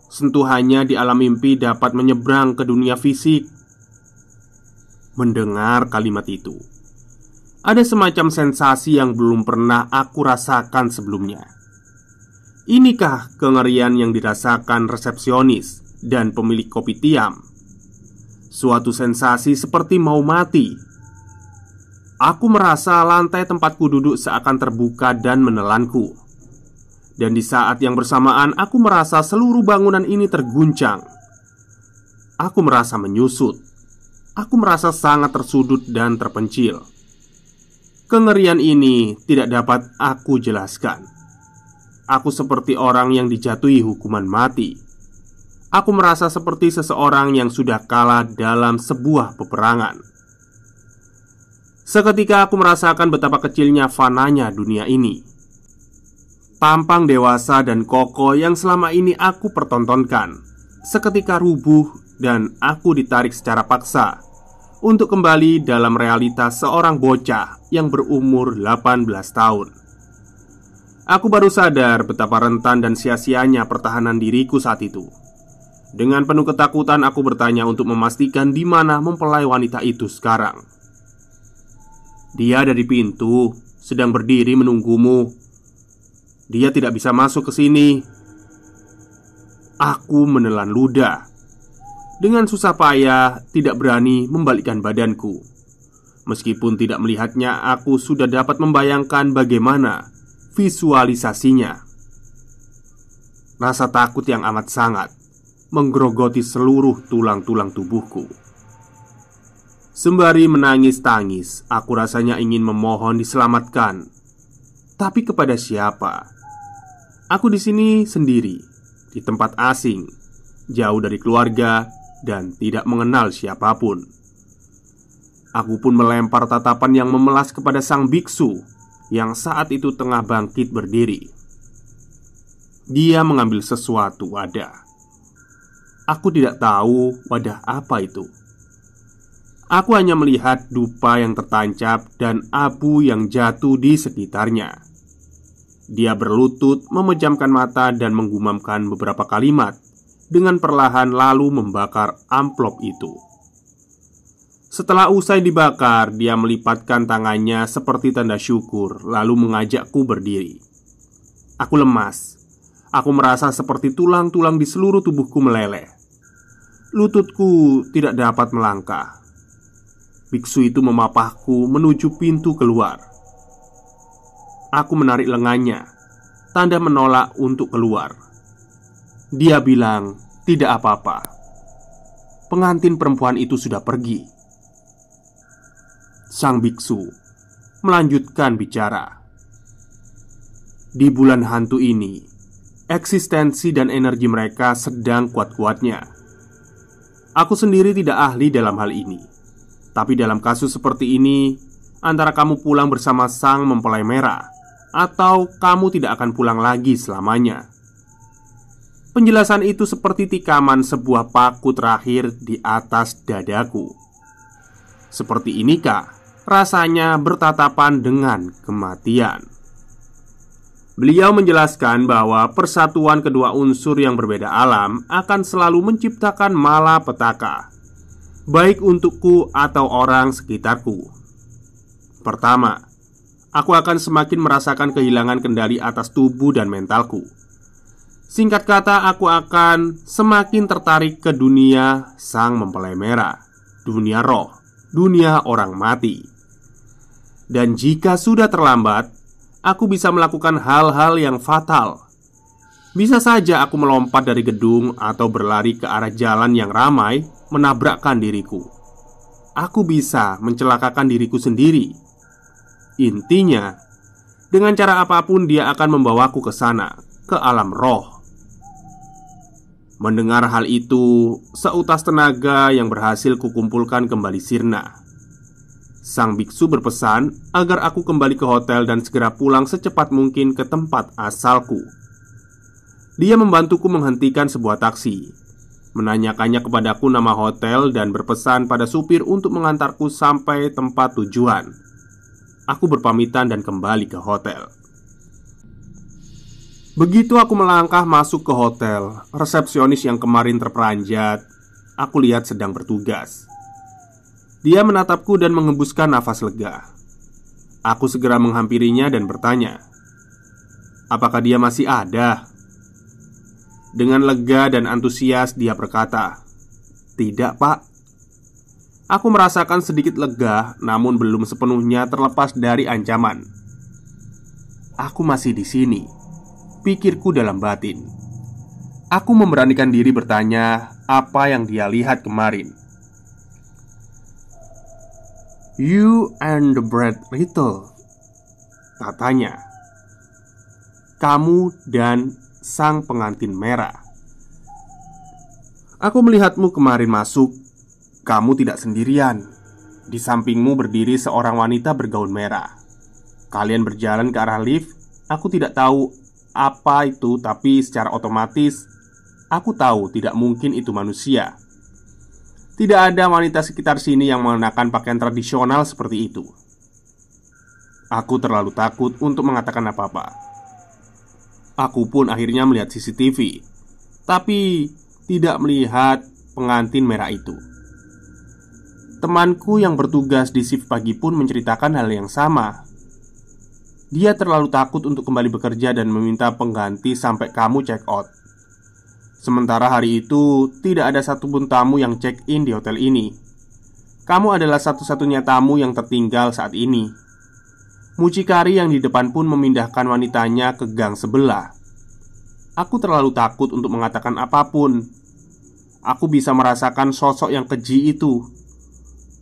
Sentuhannya di alam mimpi dapat menyeberang ke dunia fisik." Mendengar kalimat itu, ada semacam sensasi yang belum pernah aku rasakan sebelumnya. Inikah kengerian yang dirasakan resepsionis dan pemilik kopi tiam? Suatu sensasi seperti mau mati. Aku merasa lantai tempatku duduk seakan terbuka dan menelanku. Dan di saat yang bersamaan aku merasa seluruh bangunan ini terguncang. Aku merasa menyusut. Aku merasa sangat tersudut dan terpencil. Kengerian ini tidak dapat aku jelaskan. Aku seperti orang yang dijatuhi hukuman mati. Aku merasa seperti seseorang yang sudah kalah dalam sebuah peperangan. Seketika aku merasakan betapa kecilnya fananya dunia ini. Tampang dewasa dan kokoh yang selama ini aku pertontonkan seketika rubuh dan aku ditarik secara paksa untuk kembali dalam realitas seorang bocah yang berumur 18 tahun. Aku baru sadar betapa rentan dan sia-sianya pertahanan diriku saat itu. Dengan penuh ketakutan aku bertanya untuk memastikan di mana mempelai wanita itu sekarang. "Dia ada di pintu, sedang berdiri menunggumu. Dia tidak bisa masuk ke sini." Aku menelan ludah. Dengan susah payah tidak berani membalikkan badanku. Meskipun tidak melihatnya, aku sudah dapat membayangkan bagaimana visualisasinya. Rasa takut yang amat sangat menggerogoti seluruh tulang-tulang tubuhku. Sembari menangis-tangis, aku rasanya ingin memohon diselamatkan. Tapi kepada siapa? Aku di sini sendiri, di tempat asing, jauh dari keluarga dan tidak mengenal siapapun. Aku pun melempar tatapan yang memelas kepada sang biksu yang saat itu tengah bangkit berdiri. Dia mengambil sesuatu wadah. Aku tidak tahu wadah apa itu. Aku hanya melihat dupa yang tertancap dan abu yang jatuh di sekitarnya. Dia berlutut, memejamkan mata dan menggumamkan beberapa kalimat dengan perlahan lalu membakar amplop itu. Setelah usai dibakar, dia melipatkan tangannya seperti tanda syukur lalu mengajakku berdiri. Aku lemas. Aku merasa seperti tulang-tulang di seluruh tubuhku meleleh. Lututku tidak dapat melangkah. Biksu itu memapahku menuju pintu keluar. Aku menarik lengannya, tanda menolak untuk keluar. Dia bilang, "Tidak apa-apa. Pengantin perempuan itu sudah pergi." Sang biksu melanjutkan bicara. "Di bulan hantu ini, eksistensi dan energi mereka sedang kuat-kuatnya. Aku sendiri tidak ahli dalam hal ini. Tapi dalam kasus seperti ini, antara kamu pulang bersama sang mempelai merah atau kamu tidak akan pulang lagi selamanya." Penjelasan itu seperti tikaman sebuah paku terakhir di atas dadaku. Seperti inikah rasanya bertatapan dengan kematian? Beliau menjelaskan bahwa persatuan kedua unsur yang berbeda alam akan selalu menciptakan malapetaka, baik untukku atau orang sekitarku. Pertama, aku akan semakin merasakan kehilangan kendali atas tubuh dan mentalku. Singkat kata, aku akan semakin tertarik ke dunia sang mempelai merah, dunia roh, dunia orang mati. Dan jika sudah terlambat, aku bisa melakukan hal-hal yang fatal. Bisa saja aku melompat dari gedung atau berlari ke arah jalan yang ramai, menabrakkan diriku. Aku bisa mencelakakan diriku sendiri. Intinya, dengan cara apapun dia akan membawaku ke sana, ke alam roh. Mendengar hal itu, seutas tenaga yang berhasil kukumpulkan kembali sirna. Sang biksu berpesan agar aku kembali ke hotel dan segera pulang secepat mungkin ke tempat asalku. Dia membantuku menghentikan sebuah taksi, menanyakannya kepadaku nama hotel dan berpesan pada supir untuk mengantarku sampai tempat tujuan. Aku berpamitan dan kembali ke hotel. Begitu aku melangkah masuk ke hotel, resepsionis yang kemarin terperanjat, aku lihat sedang bertugas. Dia menatapku dan mengembuskan nafas lega. Aku segera menghampirinya dan bertanya, apakah dia masih ada? Dengan lega dan antusias dia berkata, "Tidak, Pak." Aku merasakan sedikit lega, namun belum sepenuhnya terlepas dari ancaman. Aku masih di sini, pikirku dalam batin. Aku memberanikan diri bertanya apa yang dia lihat kemarin. "You and the bread little," katanya. "Kamu dan sang pengantin merah. Aku melihatmu kemarin masuk. Kamu tidak sendirian. Di sampingmu berdiri seorang wanita bergaun merah. Kalian berjalan ke arah lift. Aku tidak tahu apa itu, tapi secara otomatis aku tahu tidak mungkin itu manusia. Tidak ada wanita sekitar sini yang mengenakan pakaian tradisional seperti itu." Aku terlalu takut untuk mengatakan apa-apa. Aku pun akhirnya melihat CCTV, tapi tidak melihat pengantin merah itu. Temanku yang bertugas di shift pagi pun menceritakan hal yang sama. Dia terlalu takut untuk kembali bekerja dan meminta pengganti sampai kamu check out. Sementara hari itu tidak ada satupun tamu yang check in di hotel ini. Kamu adalah satu-satunya tamu yang tertinggal saat ini. Mucikari yang di depan pun memindahkan wanitanya ke gang sebelah. Aku terlalu takut untuk mengatakan apapun. Aku bisa merasakan sosok yang keji itu.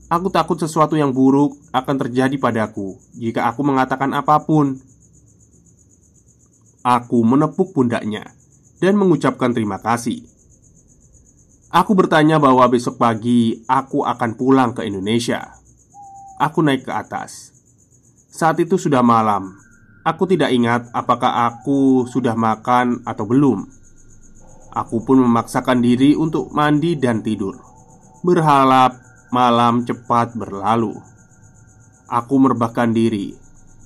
Aku takut sesuatu yang buruk akan terjadi padaku jika aku mengatakan apapun. Aku menepuk pundaknya dan mengucapkan terima kasih. Aku bertanya bahwa besok pagi aku akan pulang ke Indonesia. Aku naik ke atas. Saat itu sudah malam. Aku tidak ingat apakah aku sudah makan atau belum. Aku pun memaksakan diri untuk mandi dan tidur, berharap malam cepat berlalu. Aku merebahkan diri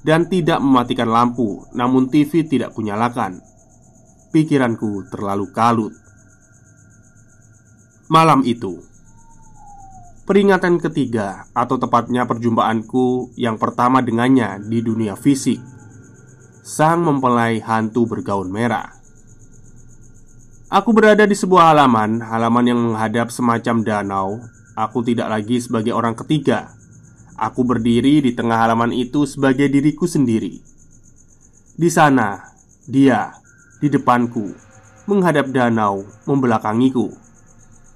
dan tidak mematikan lampu, namun TV tidak kunyalakan. Pikiranku terlalu kalut. Malam itu, peringatan ketiga, atau tepatnya perjumpaanku yang pertama dengannya di dunia fisik, sang mempelai hantu bergaun merah. Aku berada di sebuah halaman yang menghadap semacam danau. Aku tidak lagi sebagai orang ketiga. Aku berdiri di tengah halaman itu sebagai diriku sendiri. Di sana, dia di depanku, menghadap danau, membelakangiku.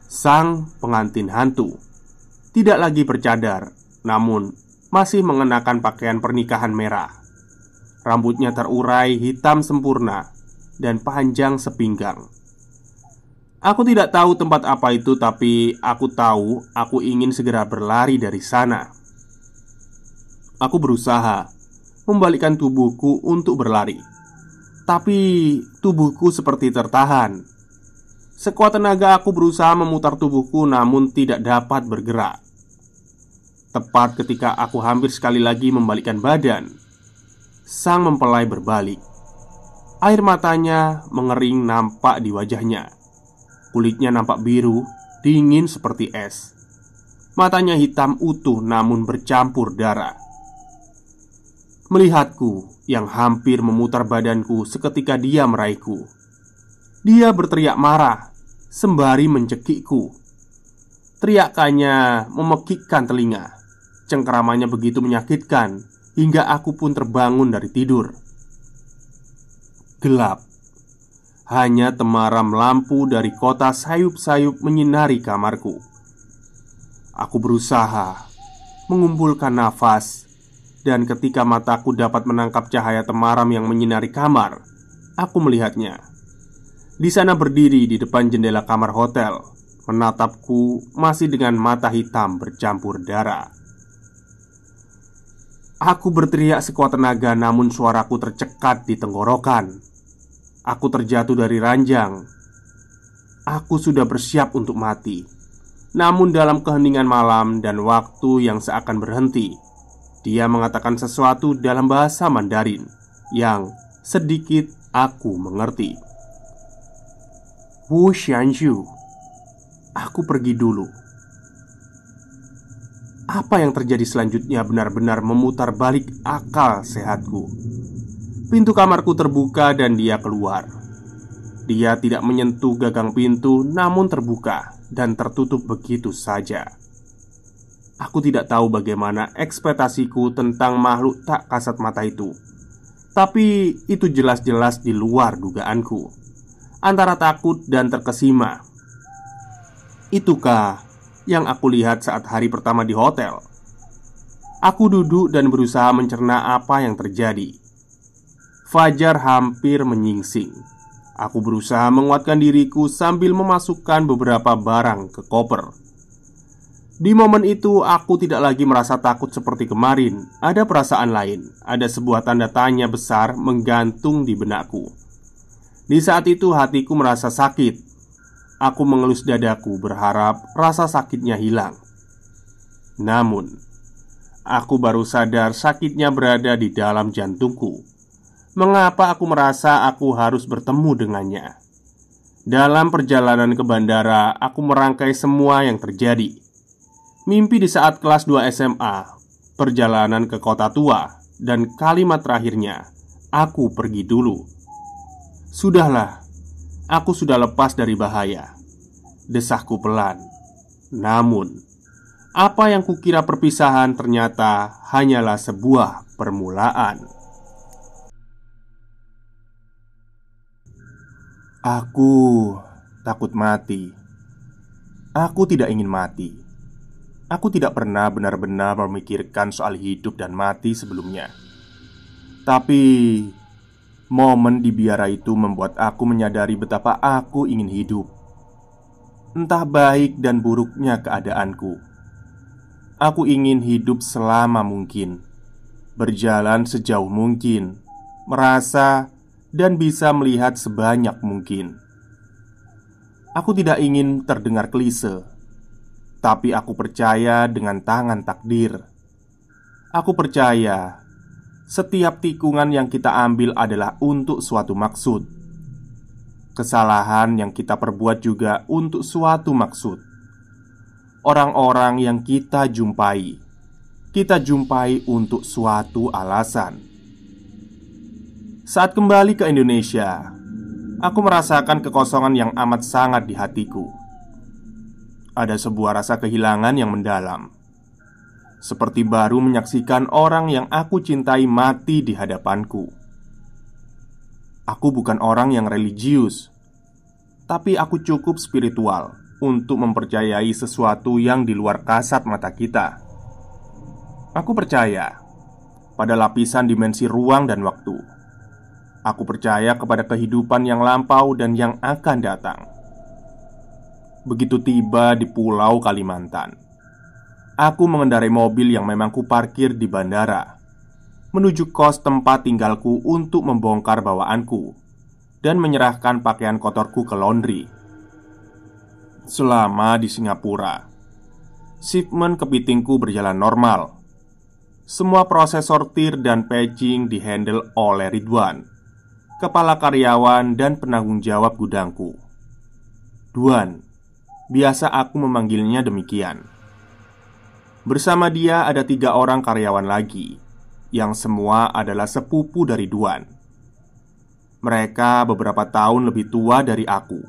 Sang pengantin hantu tidak lagi bercadar, namun masih mengenakan pakaian pernikahan merah. Rambutnya terurai hitam sempurna dan panjang sepinggang. Aku tidak tahu tempat apa itu, tapi aku tahu aku ingin segera berlari dari sana. Aku berusaha membalikkan tubuhku untuk berlari, tapi tubuhku seperti tertahan. Sekuat tenaga aku berusaha memutar tubuhku, namun tidak dapat bergerak. Tepat ketika aku hampir sekali lagi membalikkan badan, sang mempelai berbalik. Air matanya mengering nampak di wajahnya. Kulitnya nampak biru, dingin seperti es. Matanya hitam utuh namun bercampur darah. Melihatku yang hampir memutar badanku seketika dia meraihku. Dia berteriak marah sembari mencekikku. Teriakannya memekikkan telinga. Cengkeramannya begitu menyakitkan hingga aku pun terbangun dari tidur. Gelap. Hanya temaram lampu dari kota sayup-sayup menyinari kamarku. Aku berusaha mengumpulkan nafas, dan ketika mataku dapat menangkap cahaya temaram yang menyinari kamar, aku melihatnya. Di sana berdiri di depan jendela kamar hotel, menatapku masih dengan mata hitam bercampur darah. Aku berteriak sekuat tenaga, namun suaraku tercekat di tenggorokan. Aku terjatuh dari ranjang. Aku sudah bersiap untuk mati. Namun dalam keheningan malam dan waktu yang seakan berhenti, dia mengatakan sesuatu dalam bahasa Mandarin yang sedikit aku mengerti. Wu Xianxu, aku pergi dulu. Apa yang terjadi selanjutnya benar-benar memutar balik akal sehatku. Pintu kamarku terbuka dan dia keluar. Dia tidak menyentuh gagang pintu, namun terbuka dan tertutup begitu saja. Aku tidak tahu bagaimana ekspektasiku tentang makhluk tak kasat mata itu, tapi itu jelas-jelas di luar dugaanku. Antara takut dan terkesima. Itukah yang aku lihat saat hari pertama di hotel? Aku duduk dan berusaha mencerna apa yang terjadi. Fajar hampir menyingsing. Aku berusaha menguatkan diriku sambil memasukkan beberapa barang ke koper. Di momen itu aku tidak lagi merasa takut seperti kemarin. Ada perasaan lain. Ada sebuah tanda tanya besar menggantung di benakku. Di saat itu hatiku merasa sakit. Aku mengelus dadaku berharap rasa sakitnya hilang. Namun aku baru sadar sakitnya berada di dalam jantungku. Mengapa aku merasa aku harus bertemu dengannya? Dalam perjalanan ke bandara, aku merangkai semua yang terjadi. Mimpi di saat kelas 2 SMA, perjalanan ke kota tua, dan kalimat terakhirnya, aku pergi dulu. Sudahlah, aku sudah lepas dari bahaya, desahku pelan. Namun, apa yang kukira perpisahan ternyata hanyalah sebuah permulaan. Aku takut mati. Aku tidak ingin mati. Aku tidak pernah benar-benar memikirkan soal hidup dan mati sebelumnya. Tapi momen di biara itu membuat aku menyadari betapa aku ingin hidup. Entah baik dan buruknya keadaanku, aku ingin hidup selama mungkin, berjalan sejauh mungkin, merasa dan bisa melihat sebanyak mungkin. Aku tidak ingin terdengar klise, tapi aku percaya dengan tangan takdir. Aku percaya setiap tikungan yang kita ambil adalah untuk suatu maksud. Kesalahan yang kita perbuat juga untuk suatu maksud. Orang-orang yang kita jumpai untuk suatu alasan. Saat kembali ke Indonesia, aku merasakan kekosongan yang amat sangat di hatiku. Ada sebuah rasa kehilangan yang mendalam, seperti baru menyaksikan orang yang aku cintai mati di hadapanku. Aku bukan orang yang religius, tapi aku cukup spiritual untuk mempercayai sesuatu yang di luar kasat mata kita. Aku percaya pada lapisan dimensi ruang dan waktu. Aku percaya kepada kehidupan yang lampau dan yang akan datang. Begitu tiba di Pulau Kalimantan, aku mengendarai mobil yang memang kuparkir di bandara, menuju kos tempat tinggalku untuk membongkar bawaanku dan menyerahkan pakaian kotorku ke laundry. Selama di Singapura, shipment kepitingku berjalan normal. Semua proses sortir dan packing dihandle oleh Ridwan, kepala karyawan dan penanggung jawab gudangku. Duan, biasa aku memanggilnya demikian. Bersama dia ada 3 orang karyawan lagi, yang semua adalah sepupu dari Duan. Mereka beberapa tahun lebih tua dari aku,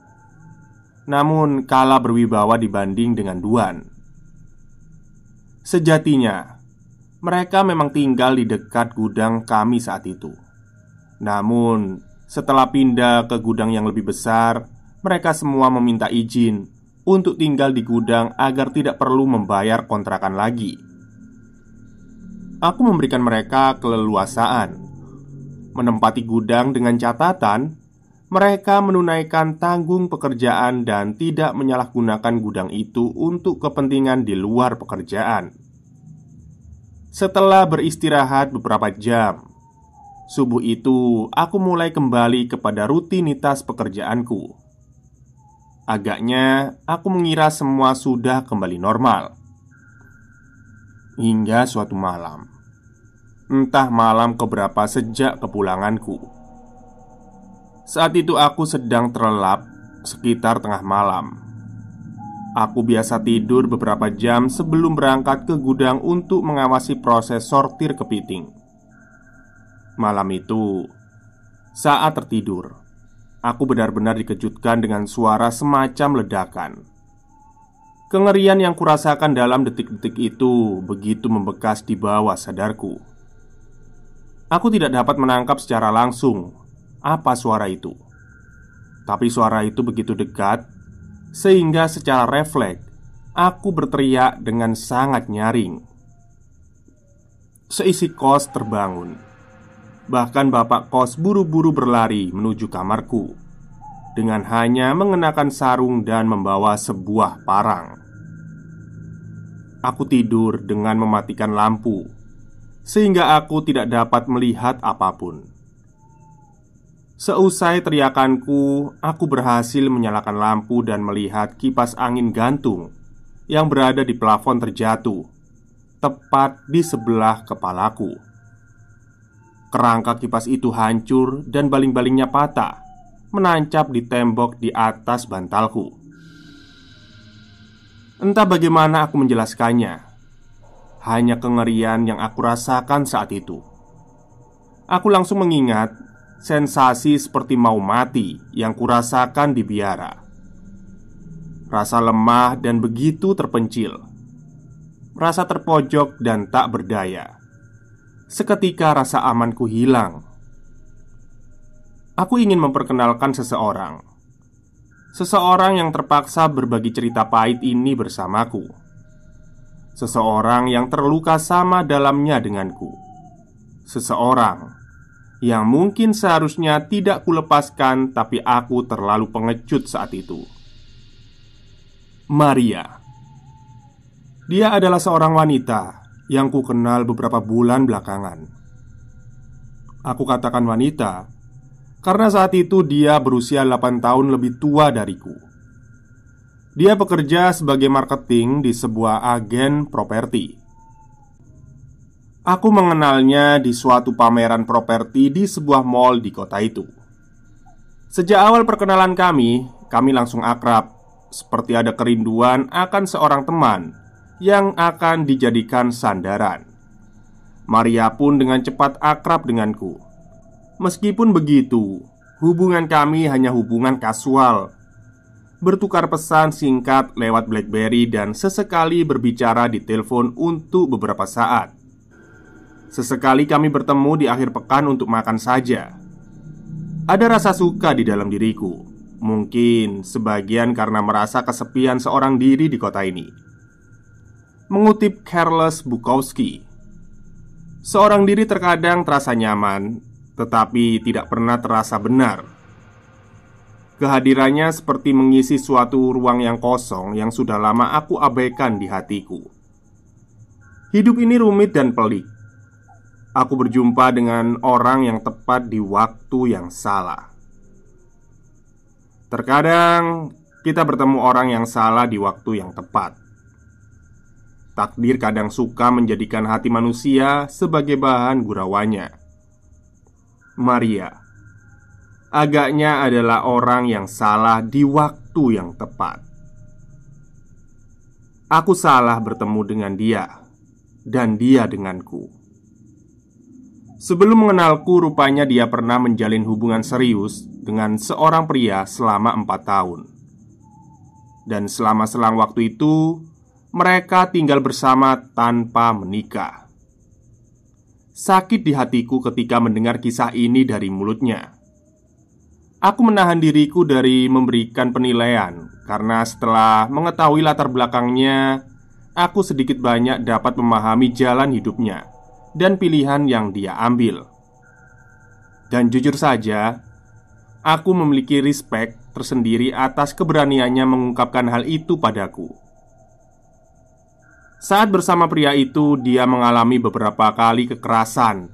namun kalah berwibawa dibanding dengan Duan. Sejatinya, mereka memang tinggal di dekat gudang kami saat itu. Namun, setelah pindah ke gudang yang lebih besar, mereka semua meminta izin untuk tinggal di gudang agar tidak perlu membayar kontrakan lagi. Aku memberikan mereka keleluasaan menempati gudang dengan catatan mereka menunaikan tanggung pekerjaan dan tidak menyalahgunakan gudang itu untuk kepentingan di luar pekerjaan. Setelah beristirahat beberapa jam, subuh itu aku mulai kembali kepada rutinitas pekerjaanku. Agaknya aku mengira semua sudah kembali normal. Hingga suatu malam, entah malam keberapa sejak kepulanganku. Saat itu aku sedang terlelap sekitar tengah malam. Aku biasa tidur beberapa jam sebelum berangkat ke gudang untuk mengawasi proses sortir kepiting. Malam itu, saat tertidur, aku benar-benar dikejutkan dengan suara semacam ledakan. Kengerian yang kurasakan dalam detik-detik itu begitu membekas di bawah sadarku. Aku tidak dapat menangkap secara langsung apa suara itu, tapi suara itu begitu dekat sehingga secara refleks aku berteriak dengan sangat nyaring. Seisi kos terbangun. Bahkan bapak kos buru-buru berlari menuju kamarku dengan hanya mengenakan sarung dan membawa sebuah parang. Aku tidur dengan mematikan lampu sehingga aku tidak dapat melihat apapun. Seusai teriakanku, aku berhasil menyalakan lampu dan melihat kipas angin gantung yang berada di plafon terjatuh tepat di sebelah kepalaku. Kerangka kipas itu hancur dan baling-balingnya patah, menancap di tembok di atas bantalku. Entah bagaimana aku menjelaskannya, hanya kengerian yang aku rasakan saat itu. Aku langsung mengingat sensasi seperti mau mati yang kurasakan di biara. Rasa lemah dan begitu terpencil, rasa terpojok dan tak berdaya. Seketika rasa amanku hilang. Aku ingin memperkenalkan seseorang. Seseorang yang terpaksa berbagi cerita pahit ini bersamaku. Seseorang yang terluka sama dalamnya denganku. Seseorang yang mungkin seharusnya tidak kulepaskan, tapi aku terlalu pengecut saat itu. Maria. Dia adalah seorang wanita yang kukenal beberapa bulan belakangan. Aku katakan wanita karena saat itu dia berusia 8 tahun lebih tua dariku. Dia bekerja sebagai marketing di sebuah agen properti. Aku mengenalnya di suatu pameran properti di sebuah mall di kota itu. Sejak awal perkenalan kami langsung akrab, seperti ada kerinduan akan seorang teman yang akan dijadikan sandaran. Maria pun dengan cepat akrab denganku. Meskipun begitu, hubungan kami hanya hubungan kasual, bertukar pesan singkat lewat BlackBerry dan sesekali berbicara di telepon untuk beberapa saat. Sesekali kami bertemu di akhir pekan untuk makan saja. Ada rasa suka di dalam diriku, mungkin sebagian karena merasa kesepian seorang diri di kota ini. Mengutip Charles Bukowski, seorang diri terkadang terasa nyaman, tetapi tidak pernah terasa benar. Kehadirannya seperti mengisi suatu ruang yang kosong yang sudah lama aku abaikan di hatiku. Hidup ini rumit dan pelik. Aku berjumpa dengan orang yang tepat di waktu yang salah. Terkadang kita bertemu orang yang salah di waktu yang tepat. Takdir kadang suka menjadikan hati manusia sebagai bahan gurauannya. Maria agaknya adalah orang yang salah di waktu yang tepat. Aku salah bertemu dengan dia, dan dia denganku. Sebelum mengenalku, rupanya dia pernah menjalin hubungan serius dengan seorang pria selama 4 tahun. Dan selama selang waktu itu, mereka tinggal bersama tanpa menikah. Sakit di hatiku ketika mendengar kisah ini dari mulutnya. Aku menahan diriku dari memberikan penilaian, karena setelah mengetahui latar belakangnya, aku sedikit banyak dapat memahami jalan hidupnya dan pilihan yang dia ambil. Dan jujur saja, aku memiliki respek tersendiri atas keberaniannya mengungkapkan hal itu padaku. Saat bersama pria itu, dia mengalami beberapa kali kekerasan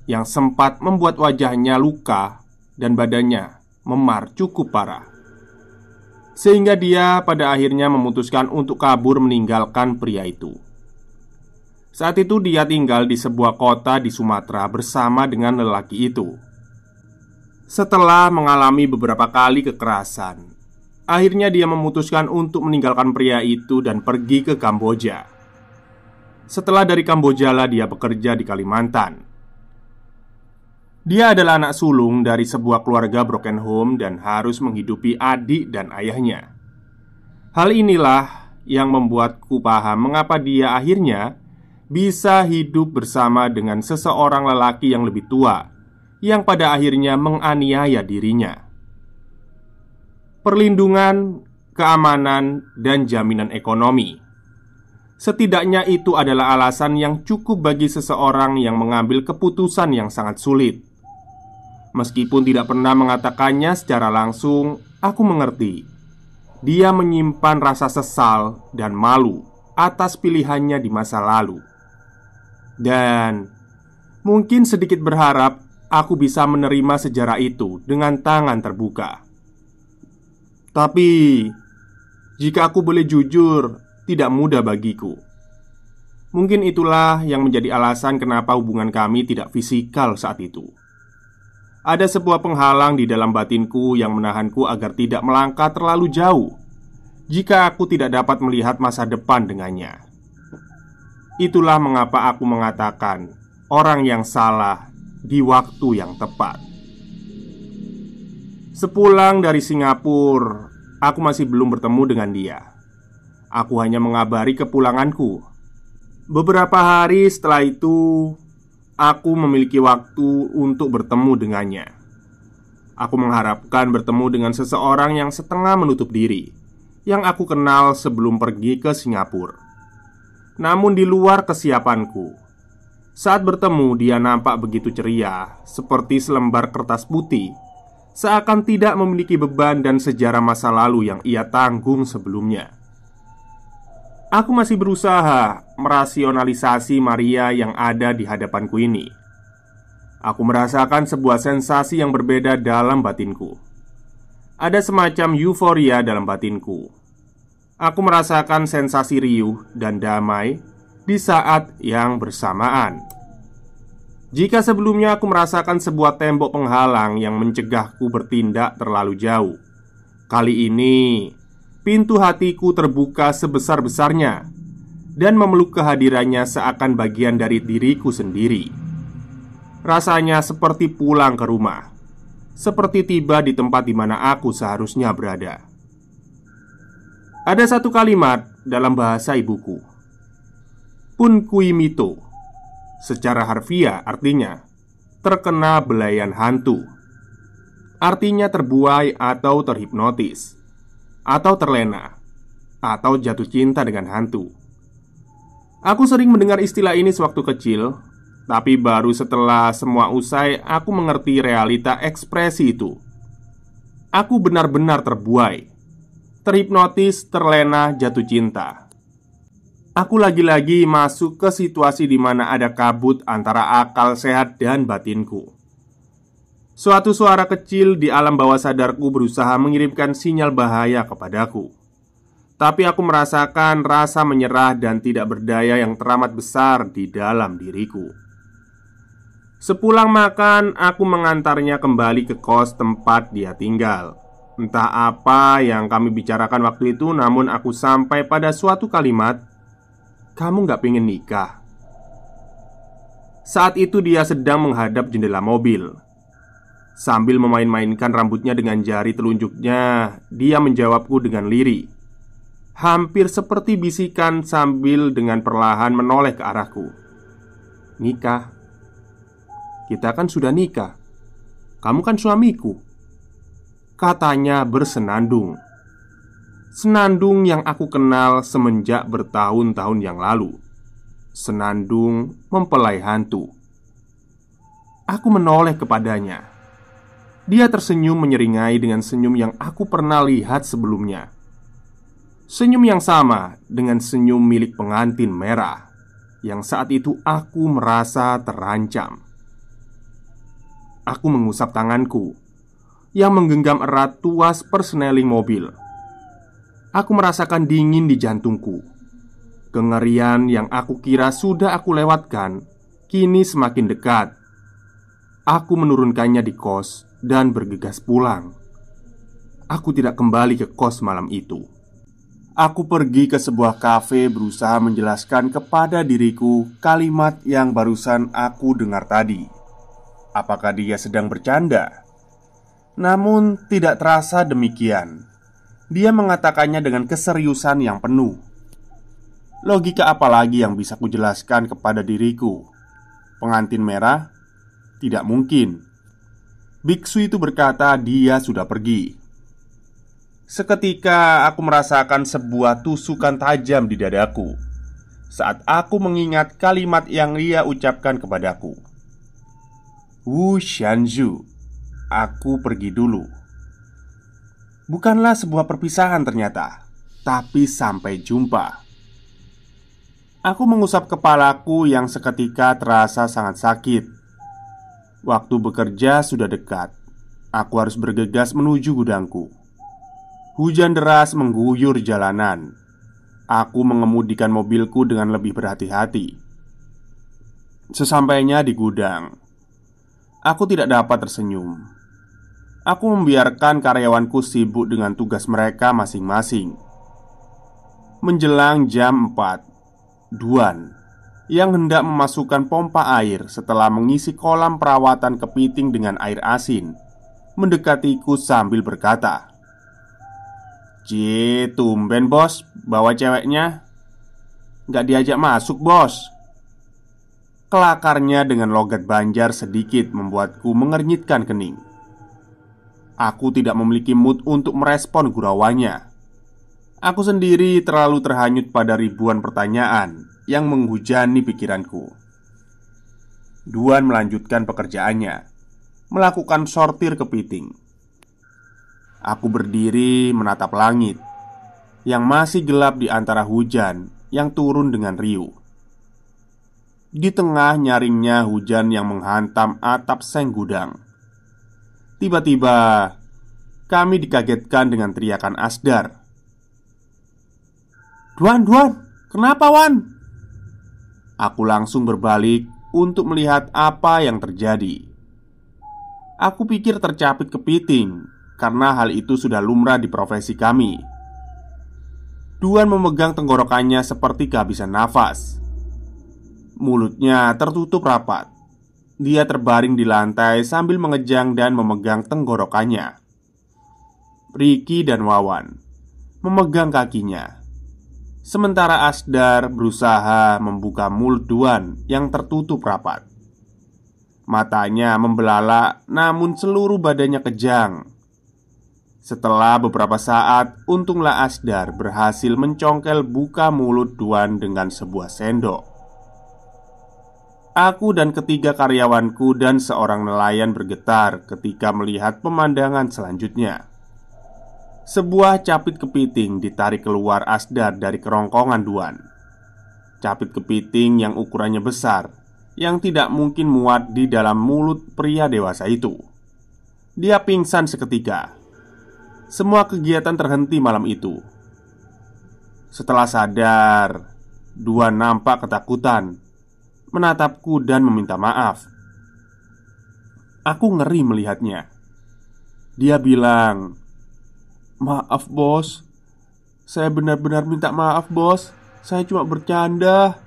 yang sempat membuat wajahnya luka dan badannya memar cukup parah, sehingga dia pada akhirnya memutuskan untuk kabur meninggalkan pria itu. Saat itu dia tinggal di sebuah kota di Sumatera bersama dengan lelaki itu. Setelah mengalami beberapa kali kekerasan, akhirnya dia memutuskan untuk meninggalkan pria itu dan pergi ke Kamboja. Setelah dari Kamboja lah dia bekerja di Kalimantan. Dia adalah anak sulung dari sebuah keluarga broken home dan harus menghidupi adik dan ayahnya. Hal inilah yang membuatku paham mengapa dia akhirnya bisa hidup bersama dengan seseorang lelaki yang lebih tua, yang pada akhirnya menganiaya dirinya. Perlindungan, keamanan, dan jaminan ekonomi, setidaknya itu adalah alasan yang cukup bagi seseorang yang mengambil keputusan yang sangat sulit. Meskipun tidak pernah mengatakannya secara langsung, aku mengerti. Dia menyimpan rasa sesal dan malu atas pilihannya di masa lalu. Dan mungkin sedikit berharap aku bisa menerima sejarah itu dengan tangan terbuka. Tapi jika aku boleh jujur, tidak mudah bagiku. Mungkin itulah yang menjadi alasan kenapa hubungan kami tidak fisikal saat itu. Ada sebuah penghalang di dalam batinku yang menahanku agar tidak melangkah terlalu jauh jika aku tidak dapat melihat masa depan dengannya. Itulah mengapa aku mengatakan orang yang salah di waktu yang tepat. Sepulang dari Singapura, aku masih belum bertemu dengan dia. Aku hanya mengabari kepulanganku. Beberapa hari setelah itu, aku memiliki waktu untuk bertemu dengannya. Aku mengharapkan bertemu dengan seseorang yang setengah menutup diri, yang aku kenal sebelum pergi ke Singapura. Namun di luar kesiapanku, saat bertemu dia nampak begitu ceria, seperti selembar kertas putih, seakan tidak memiliki beban dan sejarah masa lalu yang ia tanggung sebelumnya. Aku masih berusaha merasionalisasi Maria yang ada di hadapanku ini. Aku merasakan sebuah sensasi yang berbeda dalam batinku. Ada semacam euforia dalam batinku. Aku merasakan sensasi riuh dan damai di saat yang bersamaan. Jika sebelumnya aku merasakan sebuah tembok penghalang yang mencegahku bertindak terlalu jauh, kali ini pintu hatiku terbuka sebesar-besarnya dan memeluk kehadirannya seakan bagian dari diriku sendiri. Rasanya seperti pulang ke rumah, seperti tiba di tempat di mana aku seharusnya berada. Ada satu kalimat dalam bahasa ibuku, Pun Kui Mito. Secara harfiah artinya terkena belayan hantu. Artinya terbuai atau terhipnotis, atau terlena, atau jatuh cinta dengan hantu. Aku sering mendengar istilah ini sewaktu kecil, tapi baru setelah semua usai aku mengerti realita ekspresi itu. Aku benar-benar terbuai, terhipnotis, terlena, jatuh cinta. Aku lagi-lagi masuk ke situasi di mana ada kabut antara akal sehat dan batinku. Suatu suara kecil di alam bawah sadarku berusaha mengirimkan sinyal bahaya kepadaku. Tapi aku merasakan rasa menyerah dan tidak berdaya yang teramat besar di dalam diriku. Sepulang makan, aku mengantarnya kembali ke kos tempat dia tinggal. Entah apa yang kami bicarakan waktu itu, namun aku sampai pada suatu kalimat, "Kamu gak pengen nikah?" Saat itu dia sedang menghadap jendela mobil. Sambil memain-mainkan rambutnya dengan jari telunjuknya, dia menjawabku dengan lirih, hampir seperti bisikan sambil dengan perlahan menoleh ke arahku. "Nikah? Kita kan sudah nikah. Kamu kan suamiku," katanya bersenandung. Senandung yang aku kenal semenjak bertahun-tahun yang lalu. Senandung mempelai hantu. Aku menoleh kepadanya. Dia tersenyum menyeringai dengan senyum yang aku pernah lihat sebelumnya. Senyum yang sama dengan senyum milik pengantin merah, yang saat itu aku merasa terancam. Aku mengusap tanganku yang menggenggam erat tuas persneling mobil. Aku merasakan dingin di jantungku. Kengerian yang aku kira sudah aku lewatkan kini semakin dekat. Aku menurunkannya di kos dan bergegas pulang. Aku tidak kembali ke kos malam itu. Aku pergi ke sebuah kafe berusaha menjelaskan kepada diriku kalimat yang barusan aku dengar tadi. Apakah dia sedang bercanda? Namun tidak terasa demikian. Dia mengatakannya dengan keseriusan yang penuh. Logika apa lagi yang bisa kujelaskan kepada diriku? Pengantin merah? Tidak mungkin. Biksu itu berkata dia sudah pergi. Seketika aku merasakan sebuah tusukan tajam di dadaku saat aku mengingat kalimat yang ia ucapkan kepadaku. "Wu Shanzhu, aku pergi dulu." Bukanlah sebuah perpisahan ternyata, tapi sampai jumpa. Aku mengusap kepalaku yang seketika terasa sangat sakit. Waktu bekerja sudah dekat. Aku harus bergegas menuju gudangku. Hujan deras mengguyur jalanan. Aku mengemudikan mobilku dengan lebih berhati-hati. Sesampainya di gudang, aku tidak dapat tersenyum. Aku membiarkan karyawanku sibuk dengan tugas mereka masing-masing. Menjelang jam 4, Duan yang hendak memasukkan pompa air setelah mengisi kolam perawatan kepiting dengan air asin mendekatiku sambil berkata, "Cie, tumben bos, bawa ceweknya. Nggak diajak masuk bos." Kelakarnya dengan logat Banjar sedikit membuatku mengernyitkan kening. Aku tidak memiliki mood untuk merespon gurauannya. Aku sendiri terlalu terhanyut pada ribuan pertanyaan yang menghujani pikiranku. Duan melanjutkan pekerjaannya, melakukan sortir kepiting. Aku berdiri menatap langit yang masih gelap di antara hujan yang turun dengan riuh. Di tengah nyaringnya hujan yang menghantam atap seng gudang, tiba-tiba kami dikagetkan dengan teriakan Asdar. "Duan, Duan, kenapa Wan?" Aku langsung berbalik untuk melihat apa yang terjadi. Aku pikir tercapit kepiting, karena hal itu sudah lumrah di profesi kami. Duan memegang tenggorokannya seperti kehabisan nafas. Mulutnya tertutup rapat. Dia terbaring di lantai sambil mengejang dan memegang tenggorokannya. Ricky dan Wawan memegang kakinya, sementara Asdar berusaha membuka mulut Duan yang tertutup rapat. Matanya membelalak, namun seluruh badannya kejang. Setelah beberapa saat, untunglah Asdar berhasil mencongkel buka mulut Duan dengan sebuah sendok. Aku dan ketiga karyawanku dan seorang nelayan bergetar ketika melihat pemandangan selanjutnya. Sebuah capit kepiting ditarik keluar Asdar dari kerongkongan Duan. Capit kepiting yang ukurannya besar, yang tidak mungkin muat di dalam mulut pria dewasa itu. Dia pingsan seketika. Semua kegiatan terhenti malam itu. Setelah sadar, Duan nampak ketakutan, menatapku dan meminta maaf. Aku ngeri melihatnya. Dia bilang, "Maaf bos, saya benar-benar minta maaf bos. Saya cuma bercanda.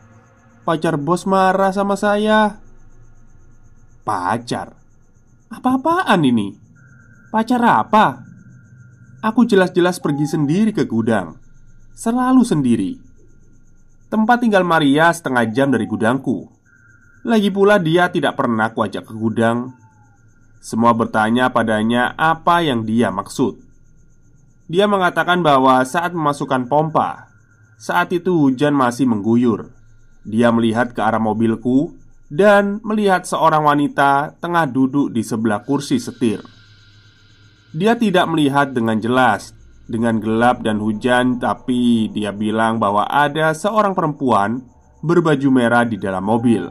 Pacar bos marah sama saya." Pacar? Apa-apaan ini? Pacar apa? Aku jelas-jelas pergi sendiri ke gudang. Selalu sendiri. Tempat tinggal Maria setengah jam dari gudangku. Lagi pula dia tidak pernah kuajak ke gudang. Semua bertanya padanya apa yang dia maksud. Dia mengatakan bahwa saat memasukkan pompa, saat itu hujan masih mengguyur. Dia melihat ke arah mobilku dan melihat seorang wanita tengah duduk di sebelah kursi setir. Dia tidak melihat dengan jelas, dengan gelap dan hujan, tapi dia bilang bahwa ada seorang perempuan berbaju merah di dalam mobil.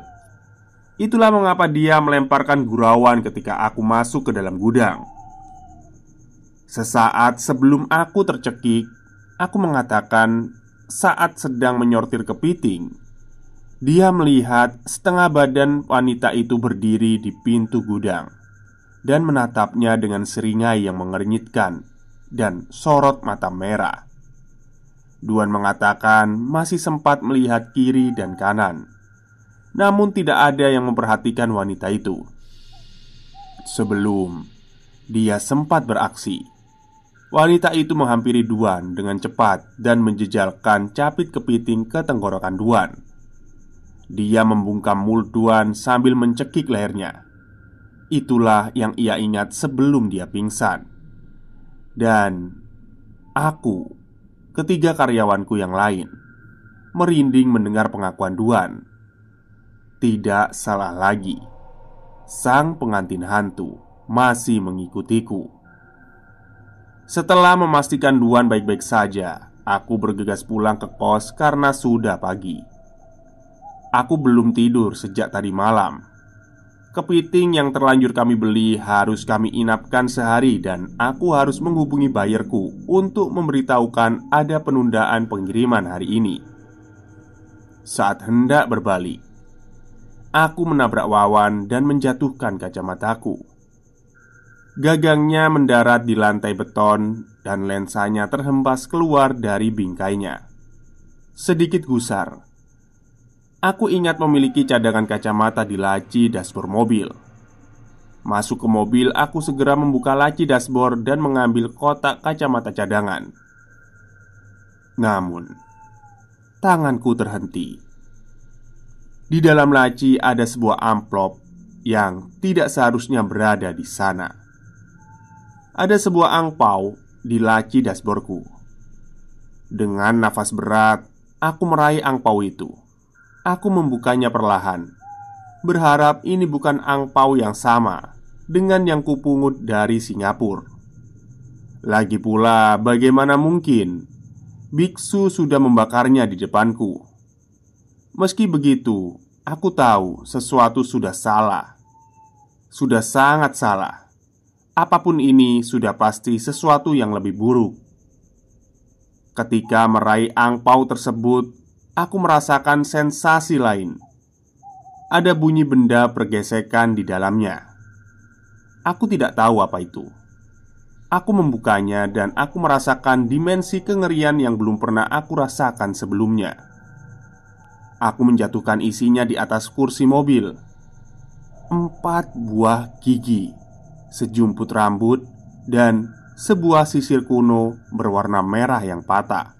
Itulah mengapa dia melemparkan gurauan ketika aku masuk ke dalam gudang. Sesaat sebelum aku tercekik, aku mengatakan saat sedang menyortir kepiting, dia melihat setengah badan wanita itu berdiri di pintu gudang dan menatapnya dengan seringai yang mengernyitkan dan sorot mata merah. Duan mengatakan masih sempat melihat kiri dan kanan, namun tidak ada yang memperhatikan wanita itu. Sebelum dia sempat beraksi, wanita itu menghampiri Duan dengan cepat dan menjejalkan capit kepiting ke tenggorokan Duan. Dia membungkam mulut Duan sambil mencekik lehernya. Itulah yang ia ingat sebelum dia pingsan. Dan aku, ketiga karyawanku yang lain, merinding mendengar pengakuan Duan. Tidak salah lagi, sang pengantin hantu masih mengikutiku. Setelah memastikan Duan baik-baik saja, aku bergegas pulang ke kos karena sudah pagi. Aku belum tidur sejak tadi malam. Kepiting yang terlanjur kami beli harus kami inapkan sehari dan aku harus menghubungi bayarku untuk memberitahukan ada penundaan pengiriman hari ini. Saat hendak berbalik, aku menabrak Wawan dan menjatuhkan kacamataku. Gagangnya mendarat di lantai beton dan lensanya terhempas keluar dari bingkainya. Sedikit gusar. Aku ingat memiliki cadangan kacamata di laci dashboard mobil. Masuk ke mobil, aku segera membuka laci dashboard dan mengambil kotak kacamata cadangan. Namun, tanganku terhenti. Di dalam laci ada sebuah amplop yang tidak seharusnya berada di sana. Ada sebuah angpau di laci dashboardku. Dengan nafas berat, aku meraih angpau itu. Aku membukanya perlahan, berharap ini bukan angpau yang sama dengan yang kupungut dari Singapura. Lagi pula, bagaimana mungkin biksu sudah membakarnya di depanku? Meski begitu, aku tahu sesuatu sudah salah. Sudah sangat salah. Apapun ini sudah pasti sesuatu yang lebih buruk. Ketika meraih angpau tersebut, aku merasakan sensasi lain. Ada bunyi benda bergesekan di dalamnya. Aku tidak tahu apa itu. Aku membukanya dan aku merasakan dimensi kengerian yang belum pernah aku rasakan sebelumnya. Aku menjatuhkan isinya di atas kursi mobil. 4 buah gigi, sejumput rambut, dan sebuah sisir kuno berwarna merah yang patah.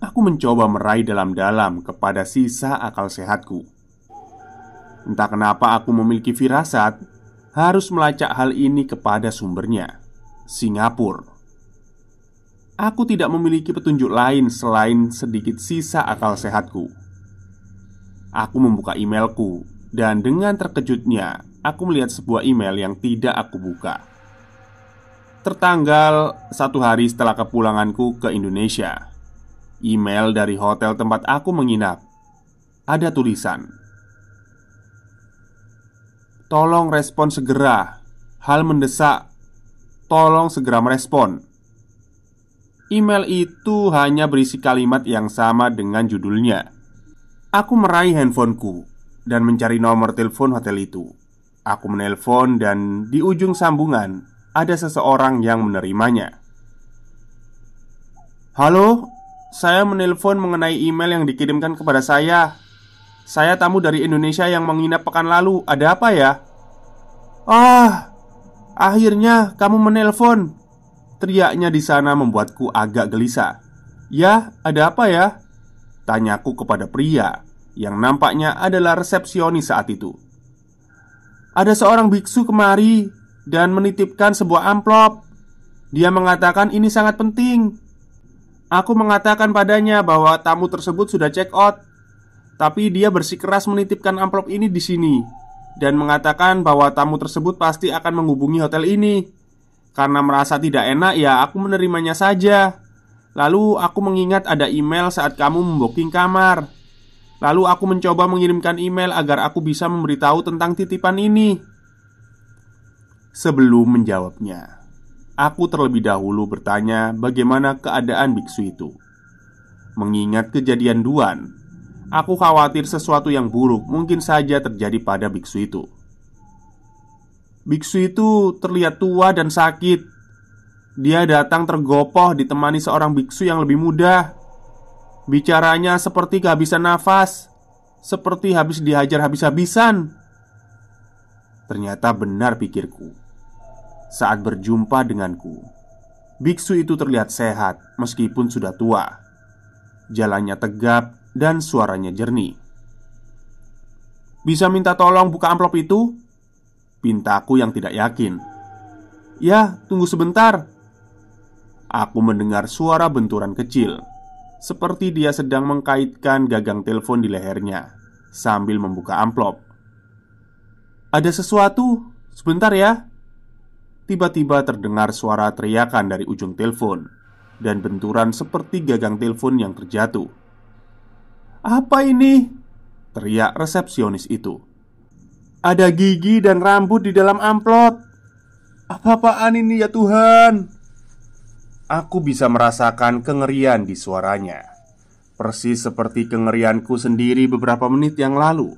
Aku mencoba meraih dalam-dalam kepada sisa akal sehatku. Entah kenapa aku memiliki firasat harus melacak hal ini kepada sumbernya, Singapura. Aku tidak memiliki petunjuk lain selain sedikit sisa akal sehatku. Aku membuka emailku dan dengan terkejutnya aku melihat sebuah email yang tidak aku buka. Tertanggal 1 hari setelah kepulanganku ke Indonesia. Email dari hotel tempat aku menginap. Ada tulisan, "Tolong respon segera. Hal mendesak. Tolong segera merespon." Email itu hanya berisi kalimat yang sama dengan judulnya. Aku meraih handphoneku dan mencari nomor telepon hotel itu. Aku menelpon dan di ujung sambungan ada seseorang yang menerimanya. "Halo, saya menelpon mengenai email yang dikirimkan kepada saya." Saya tamu dari Indonesia yang menginap pekan lalu. Ada apa ya?" "Ah, akhirnya kamu menelpon," teriaknya di sana membuatku agak gelisah. "Ya, ada apa ya?" tanyaku kepada pria yang nampaknya adalah resepsionis saat itu. "Ada seorang biksu kemari dan menitipkan sebuah amplop. Dia mengatakan ini sangat penting. Aku mengatakan padanya bahwa tamu tersebut sudah check out, tapi dia bersikeras menitipkan amplop ini di sini dan mengatakan bahwa tamu tersebut pasti akan menghubungi hotel ini. Karena merasa tidak enak, ya aku menerimanya saja. Lalu aku mengingat ada email saat kamu membooking kamar. Lalu aku mencoba mengirimkan email agar aku bisa memberitahu tentang titipan ini." Sebelum menjawabnya, aku terlebih dahulu bertanya bagaimana keadaan biksu itu. Mengingat kejadian Duan, aku khawatir sesuatu yang buruk mungkin saja terjadi pada biksu itu. Biksu itu terlihat tua dan sakit. Dia datang tergopoh ditemani seorang biksu yang lebih muda. Bicaranya seperti kehabisan nafas, seperti habis dihajar habis-habisan. Ternyata benar pikirku. Saat berjumpa denganku, biksu itu terlihat sehat meskipun sudah tua. Jalannya tegap dan suaranya jernih. "Bisa minta tolong buka amplop itu?" pintaku yang tidak yakin. "Ya, tunggu sebentar." Aku mendengar suara benturan kecil, seperti dia sedang mengkaitkan gagang telepon di lehernya sambil membuka amplop. "Ada sesuatu? Sebentar ya." Tiba-tiba terdengar suara teriakan dari ujung telepon dan benturan seperti gagang telepon yang terjatuh. "Apa ini?" teriak resepsionis itu. "Ada gigi dan rambut di dalam amplop. Apa-apaan ini ya Tuhan?" Aku bisa merasakan kengerian di suaranya, persis seperti kengerianku sendiri beberapa menit yang lalu.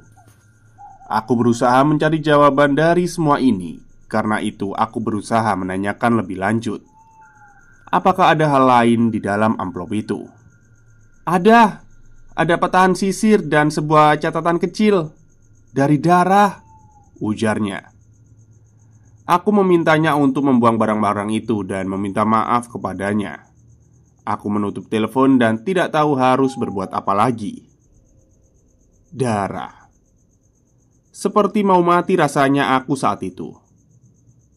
Aku berusaha mencari jawaban dari semua ini. Karena itu aku berusaha menanyakan lebih lanjut. Apakah ada hal lain di dalam amplop itu? Ada petahan sisir dan sebuah catatan kecil dari darah," ujarnya. Aku memintanya untuk membuang barang-barang itu dan meminta maaf kepadanya. Aku menutup telepon dan tidak tahu harus berbuat apa lagi. Darah. Seperti mau mati rasanya aku saat itu.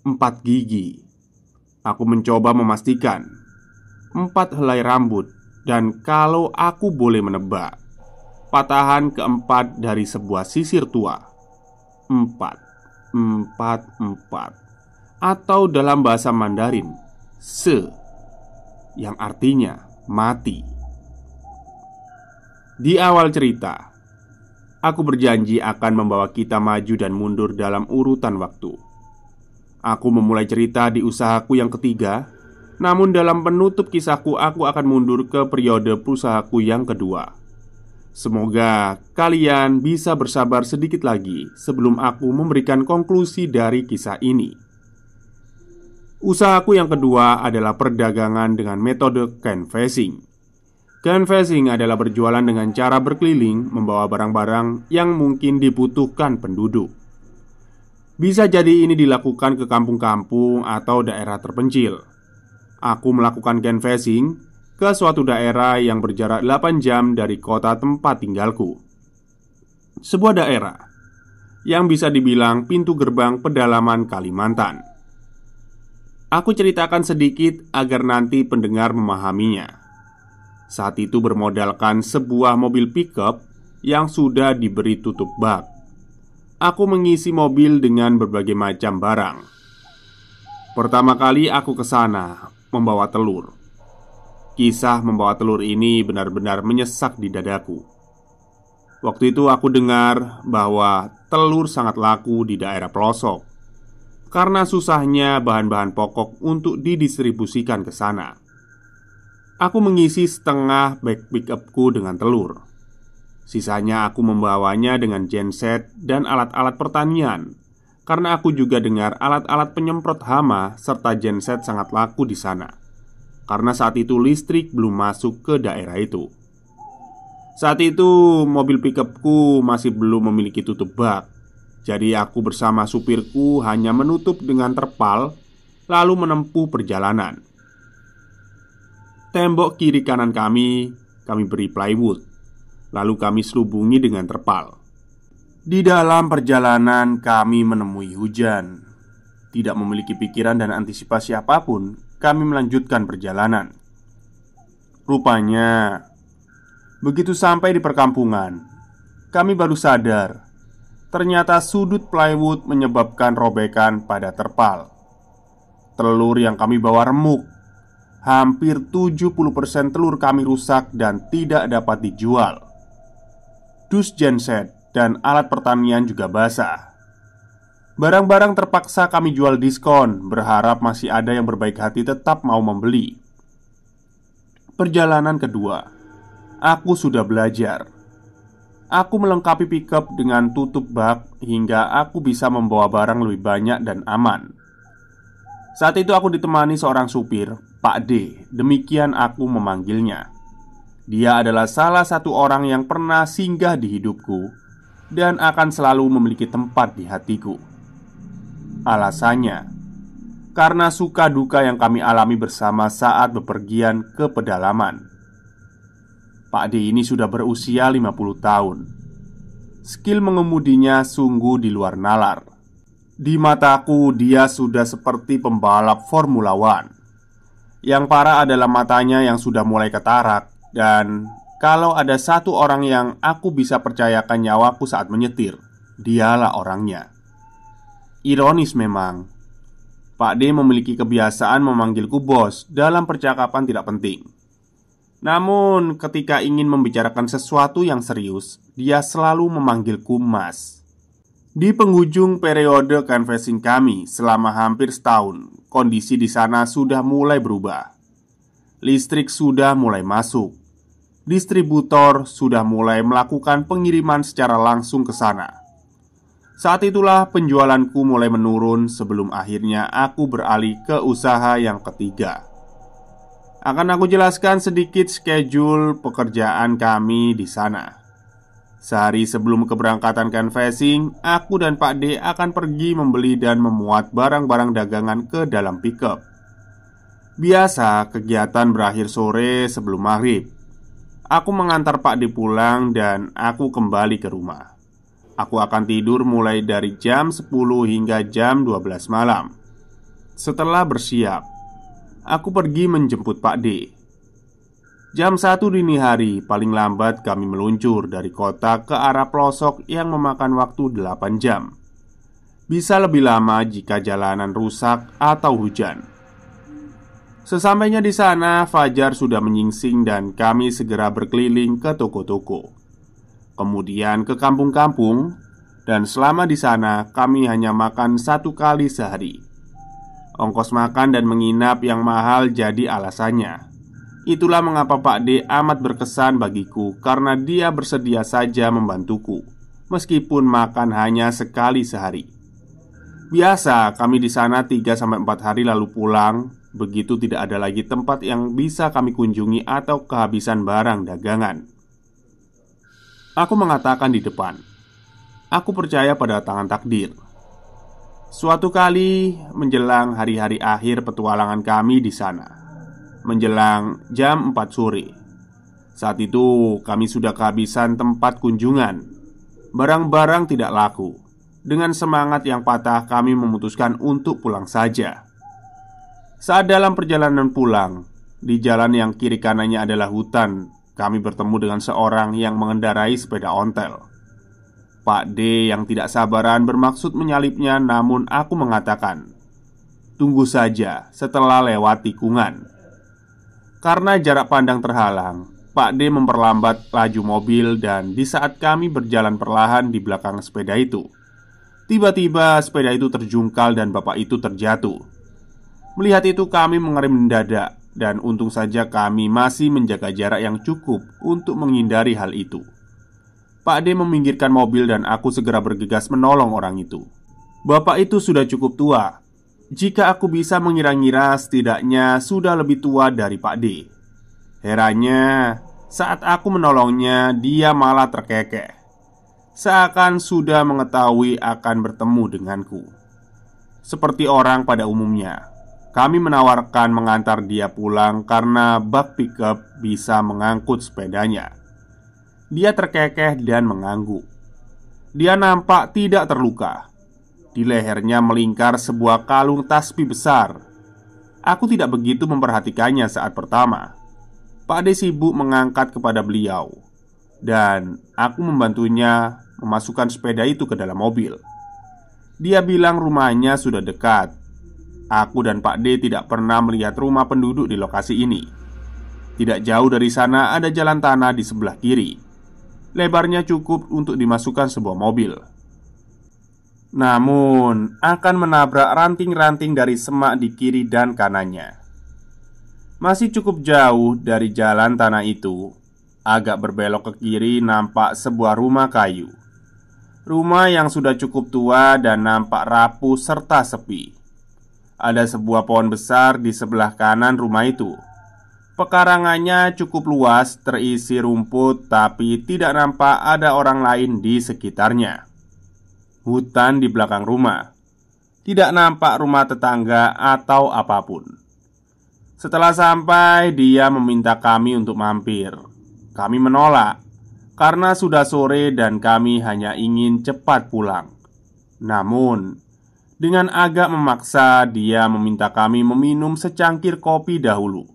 4 gigi. Aku mencoba memastikan 4 helai rambut. Dan kalau aku boleh menebak, patahan keempat dari sebuah sisir tua. 4, 4, 4. Atau dalam bahasa Mandarin, se, yang artinya mati. Di awal cerita, aku berjanji akan membawa kita maju dan mundur dalam urutan waktu. Aku memulai cerita di usahaku yang ketiga. Namun dalam penutup kisahku, aku akan mundur ke periode usahaku yang kedua. Semoga kalian bisa bersabar sedikit lagi sebelum aku memberikan konklusi dari kisah ini. Usahaku yang kedua adalah perdagangan dengan metode canvassing. Canvassing adalah berjualan dengan cara berkeliling membawa barang-barang yang mungkin dibutuhkan penduduk. Bisa jadi ini dilakukan ke kampung-kampung atau daerah terpencil. Aku melakukan canvassing ke suatu daerah yang berjarak 8 jam dari kota tempat tinggalku. Sebuah daerah yang bisa dibilang pintu gerbang pedalaman Kalimantan. Aku ceritakan sedikit agar nanti pendengar memahaminya. Saat itu bermodalkan sebuah mobil pickup yang sudah diberi tutup bak. Aku mengisi mobil dengan berbagai macam barang. Pertama kali aku ke sana membawa telur. Kisah membawa telur ini benar-benar menyesak di dadaku. Waktu itu aku dengar bahwa telur sangat laku di daerah pelosok karena susahnya bahan-bahan pokok untuk didistribusikan ke sana. Aku mengisi setengah bag pickupku dengan telur. Sisanya aku membawanya dengan genset dan alat-alat pertanian. Karena aku juga dengar alat-alat penyemprot hama serta genset sangat laku di sana. Karena saat itu listrik belum masuk ke daerah itu. Saat itu mobil pickupku masih belum memiliki tutup bak. Jadi aku bersama supirku hanya menutup dengan terpal, lalu menempuh perjalanan. Tembok kiri kanan kami beri plywood, lalu kami selubungi dengan terpal. Di dalam perjalanan kami menemui hujan. Tidak memiliki pikiran dan antisipasi apapun, kami melanjutkan perjalanan. Rupanya, begitu sampai di perkampungan, kami baru sadar ternyata sudut plywood menyebabkan robekan pada terpal. Telur yang kami bawa remuk. Hampir 70% telur kami rusak dan tidak dapat dijual. Dus genset dan alat pertanian juga basah. Barang-barang terpaksa kami jual diskon, berharap masih ada yang berbaik hati tetap mau membeli. Perjalanan kedua, aku sudah belajar. Aku melengkapi pickup dengan tutup bak hingga aku bisa membawa barang lebih banyak dan aman. Saat itu aku ditemani seorang supir, Pak D. Demikian aku memanggilnya. Dia adalah salah satu orang yang pernah singgah di hidupku dan akan selalu memiliki tempat di hatiku. Alasannya, karena suka duka yang kami alami bersama saat bepergian ke pedalaman. Pak D ini sudah berusia 50 tahun. Skill mengemudinya sungguh di luar nalar. Di mataku dia sudah seperti pembalap Formula One. Yang parah adalah matanya yang sudah mulai ketarak. Dan kalau ada satu orang yang aku bisa percayakan nyawaku saat menyetir, dialah orangnya. Ironis memang, Pak D memiliki kebiasaan memanggilku bos dalam percakapan tidak penting. Namun ketika ingin membicarakan sesuatu yang serius, dia selalu memanggilku mas. Di penghujung periode canvassing kami selama hampir setahun, kondisi di sana sudah mulai berubah. Listrik sudah mulai masuk. Distributor sudah mulai melakukan pengiriman secara langsung ke sana. Saat itulah penjualanku mulai menurun sebelum akhirnya aku beralih ke usaha yang ketiga. Akan aku jelaskan sedikit schedule pekerjaan kami di sana. Sehari sebelum keberangkatan canvassing, aku dan Pak D akan pergi membeli dan memuat barang-barang dagangan ke dalam pickup. Biasa kegiatan berakhir sore sebelum maghrib. Aku mengantar Pak D pulang dan aku kembali ke rumah. Aku akan tidur mulai dari jam 10 hingga jam 12 malam. Setelah bersiap, aku pergi menjemput Pak D. Jam 1 dini hari paling lambat kami meluncur dari kota ke arah pelosok yang memakan waktu 8 jam. Bisa lebih lama jika jalanan rusak atau hujan. Sesampainya di sana, fajar sudah menyingsing dan kami segera berkeliling ke toko-toko. Kemudian ke kampung-kampung, dan selama di sana kami hanya makan 1 kali sehari. Ongkos makan dan menginap yang mahal jadi alasannya. Itulah mengapa Pak D amat berkesan bagiku karena dia bersedia saja membantuku, meskipun makan hanya sekali sehari. Biasa kami di sana 3-4 hari lalu pulang. Begitu tidak ada lagi tempat yang bisa kami kunjungi atau kehabisan barang dagangan. Aku mengatakan di depan, aku percaya pada tangan takdir. Suatu kali menjelang hari-hari akhir petualangan kami di sana, menjelang jam 4 sore. Saat itu kami sudah kehabisan tempat kunjungan. Barang-barang tidak laku. Dengan semangat yang patah kami memutuskan untuk pulang saja. Saat dalam perjalanan pulang, di jalan yang kiri kanannya adalah hutan, kami bertemu dengan seorang yang mengendarai sepeda ontel. Pak D yang tidak sabaran bermaksud menyalipnya, namun aku mengatakan, "Tunggu saja setelah lewat tikungan." Karena jarak pandang terhalang, Pak D memperlambat laju mobil dan di saat kami berjalan perlahan di belakang sepeda itu, tiba-tiba sepeda itu terjungkal dan bapak itu terjatuh. Melihat itu kami mengerem mendadak dan untung saja kami masih menjaga jarak yang cukup untuk menghindari hal itu. Pak D meminggirkan mobil dan aku segera bergegas menolong orang itu. Bapak itu sudah cukup tua. Jika aku bisa mengira-ngira setidaknya sudah lebih tua dari Pak D. Herannya, Saat aku menolongnya, dia malah terkekeh, seakan sudah mengetahui akan bertemu denganku. Seperti orang pada umumnya, kami menawarkan mengantar dia pulang karena bak pickup bisa mengangkut sepedanya. Dia terkekeh dan mengangguk. Dia nampak tidak terluka. Di lehernya melingkar sebuah kalung tasbih besar. Aku tidak begitu memperhatikannya saat pertama. Pak D sibuk mengangkat kepada beliau, dan aku membantunya memasukkan sepeda itu ke dalam mobil. Dia bilang rumahnya sudah dekat. Aku dan Pak D tidak pernah melihat rumah penduduk di lokasi ini. Tidak jauh dari sana ada jalan tanah di sebelah kiri. Lebarnya cukup untuk dimasukkan sebuah mobil. Namun akan menabrak ranting-ranting dari semak di kiri dan kanannya. Masih cukup jauh dari jalan tanah itu. Agak berbelok ke kiri nampak sebuah rumah kayu. Rumah yang sudah cukup tua dan nampak rapuh serta sepi. Ada sebuah pohon besar di sebelah kanan rumah itu. Pekarangannya cukup luas, terisi rumput, tapi tidak nampak ada orang lain di sekitarnya. Hutan di belakang rumah. Tidak nampak rumah tetangga atau apapun. Setelah sampai, dia meminta kami untuk mampir. Kami menolak karena sudah sore dan kami hanya ingin cepat pulang. Namun, dengan agak memaksa, dia meminta kami meminum secangkir kopi dahulu.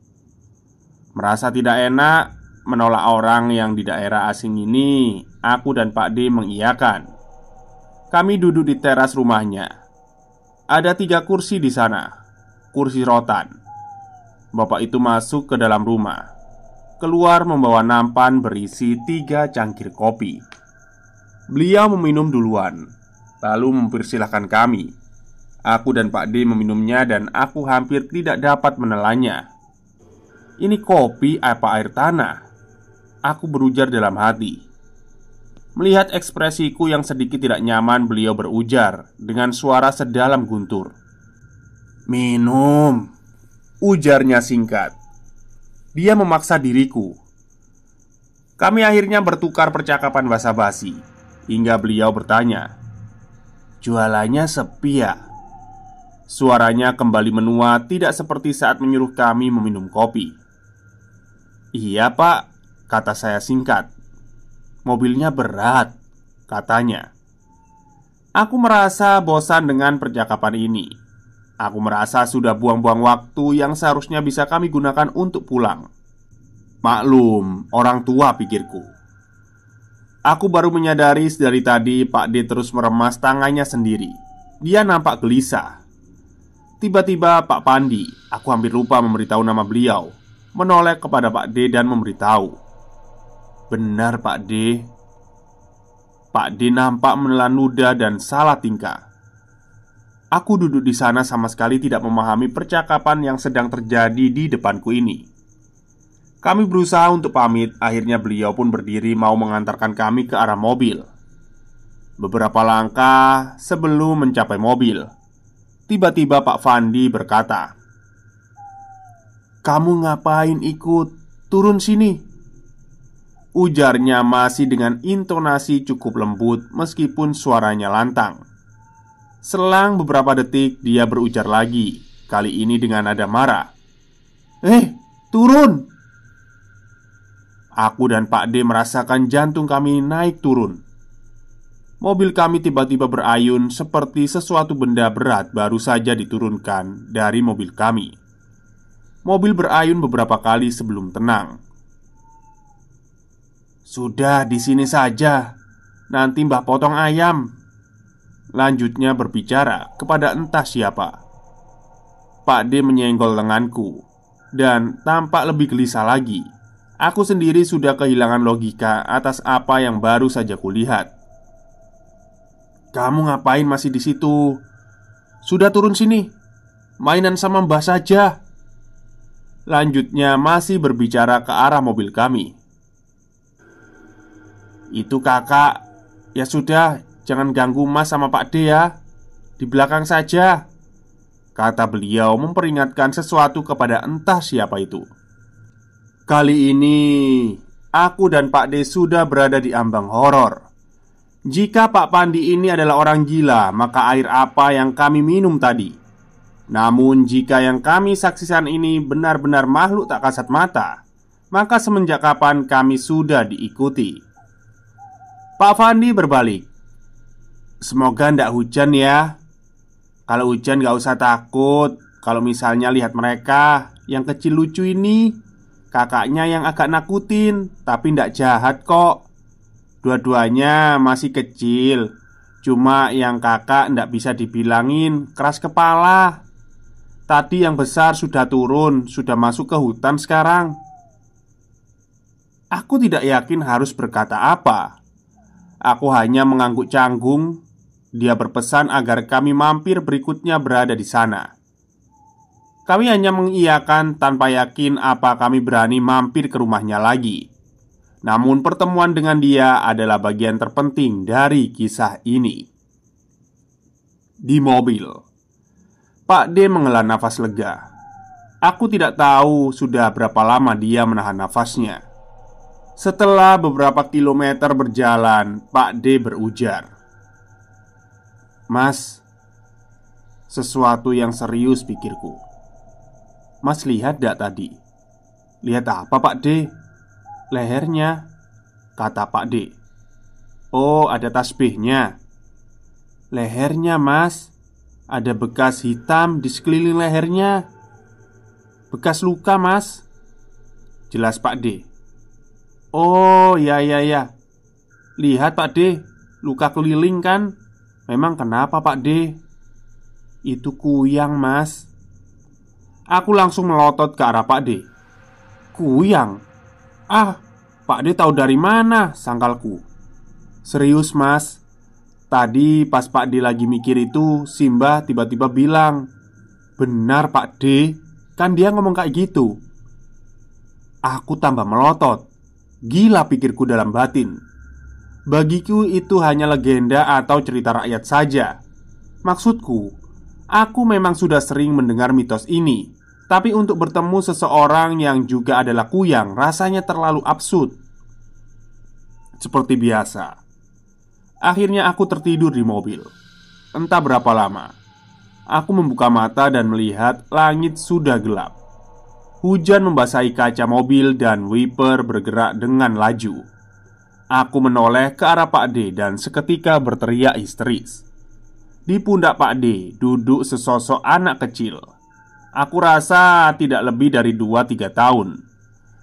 Merasa tidak enak menolak orang yang di daerah asing ini, aku dan Pak D mengiyakan. Kami duduk di teras rumahnya. Ada 3 kursi di sana, kursi rotan. Bapak itu masuk ke dalam rumah, keluar membawa nampan berisi 3 cangkir kopi. Beliau meminum duluan, lalu mempersilahkan kami. Aku dan Pak D meminumnya dan aku hampir tidak dapat menelannya. Ini kopi apa air tanah? Aku berujar dalam hati. Melihat ekspresiku yang sedikit tidak nyaman, beliau berujar dengan suara sedalam guntur. "Minum," ujarnya singkat. Dia memaksa diriku. Kami akhirnya bertukar percakapan basa-basi hingga beliau bertanya, "Jualannya sepi ya?" Suaranya kembali menua, tidak seperti saat menyuruh kami meminum kopi. "Iya pak," kata saya singkat. "Mobilnya berat," katanya. Aku merasa bosan dengan percakapan ini. Aku merasa sudah buang-buang waktu yang seharusnya bisa kami gunakan untuk pulang. Maklum, orang tua, pikirku. Aku baru menyadari dari tadi Pak D terus meremas tangannya sendiri. Dia nampak gelisah. Tiba-tiba Pak Pandi, aku hampir lupa memberitahu nama beliau, menoleh kepada Pak D dan memberitahu, "Benar Pak D." Pak D nampak menelan ludah dan salah tingkah. Aku duduk di sana sama sekali tidak memahami percakapan yang sedang terjadi di depanku ini. Kami berusaha untuk pamit. Akhirnya beliau pun berdiri mau mengantarkan kami ke arah mobil. Beberapa langkah sebelum mencapai mobil, tiba-tiba Pak Fandi berkata, "Kamu ngapain ikut? Turun sini," ujarnya masih dengan intonasi cukup lembut meskipun suaranya lantang. Selang beberapa detik dia berujar lagi, kali ini dengan nada marah, turun!" Aku dan Pak D merasakan jantung kami naik turun. Mobil kami tiba-tiba berayun seperti sesuatu benda berat baru saja diturunkan dari mobil kami. Mobil berayun beberapa kali sebelum tenang. "Sudah di sini saja, nanti Mbah potong ayam," lanjutnya berbicara kepada entah siapa. Pak D menyenggol lenganku dan tampak lebih gelisah lagi. Aku sendiri sudah kehilangan logika atas apa yang baru saja kulihat. "Kamu ngapain masih di situ? Sudah turun sini, mainan sama Mbah saja," lanjutnya masih berbicara ke arah mobil kami. "Itu kakak, ya sudah, jangan ganggu Mas sama Pak D ya. Di belakang saja," kata beliau memperingatkan sesuatu kepada entah siapa itu. Kali ini aku dan Pak D sudah berada di ambang horor. Jika Pak Pandi ini adalah orang gila, maka air apa yang kami minum tadi? Namun jika yang kami saksikan ini benar-benar makhluk tak kasat mata, maka semenjak kapan kami sudah diikuti? Pak Fandi berbalik. Semoga ndak hujan ya. Kalau hujan gak usah takut. Kalau misalnya lihat mereka yang kecil lucu ini, kakaknya yang agak nakutin, tapi ndak jahat kok. Dua-duanya masih kecil. Cuma yang kakak ndak bisa dibilangin keras kepala. Tadi yang besar sudah turun, sudah masuk ke hutan sekarang. Aku tidak yakin harus berkata apa. Aku hanya mengangguk canggung. Dia berpesan agar kami mampir berikutnya berada di sana. Kami hanya mengiyakan tanpa yakin apa kami berani mampir ke rumahnya lagi. Namun pertemuan dengan dia adalah bagian terpenting dari kisah ini. Di mobil, Pak D menghela nafas lega. Aku tidak tahu sudah berapa lama dia menahan nafasnya. Setelah beberapa kilometer berjalan, Pak D berujar, "Mas, sesuatu yang serius pikirku." "Mas lihat gak tadi?" "Lihat apa Pak D?" "Lehernya," kata Pak D. "Oh, ada tasbihnya." "Lehernya mas, ada bekas hitam di sekeliling lehernya." "Bekas luka mas," jelas Pak D. "Oh ya ya ya. Lihat Pak D, luka keliling kan. Memang kenapa Pak D?" "Itu kuyang mas." Aku langsung melotot ke arah Pak D. "Kuyang? Ah, Pak D tahu dari mana?" sangkalku. "Serius mas. Tadi pas Pak D lagi mikir itu, Simba tiba-tiba bilang, 'Benar Pak D.' Kan dia ngomong kayak gitu." Aku tambah melotot. Gila, pikirku dalam batin. Bagiku itu hanya legenda atau cerita rakyat saja. Maksudku, aku memang sudah sering mendengar mitos ini. Tapi untuk bertemu seseorang yang juga adalah kuyang rasanya terlalu absurd. Seperti biasa, akhirnya aku tertidur di mobil. Entah berapa lama, aku membuka mata dan melihat langit sudah gelap. Hujan membasahi kaca mobil dan wiper bergerak dengan laju. Aku menoleh ke arah Pak D dan seketika berteriak histeris. Di pundak Pak D duduk sesosok anak kecil. Aku rasa tidak lebih dari 2-3 tahun.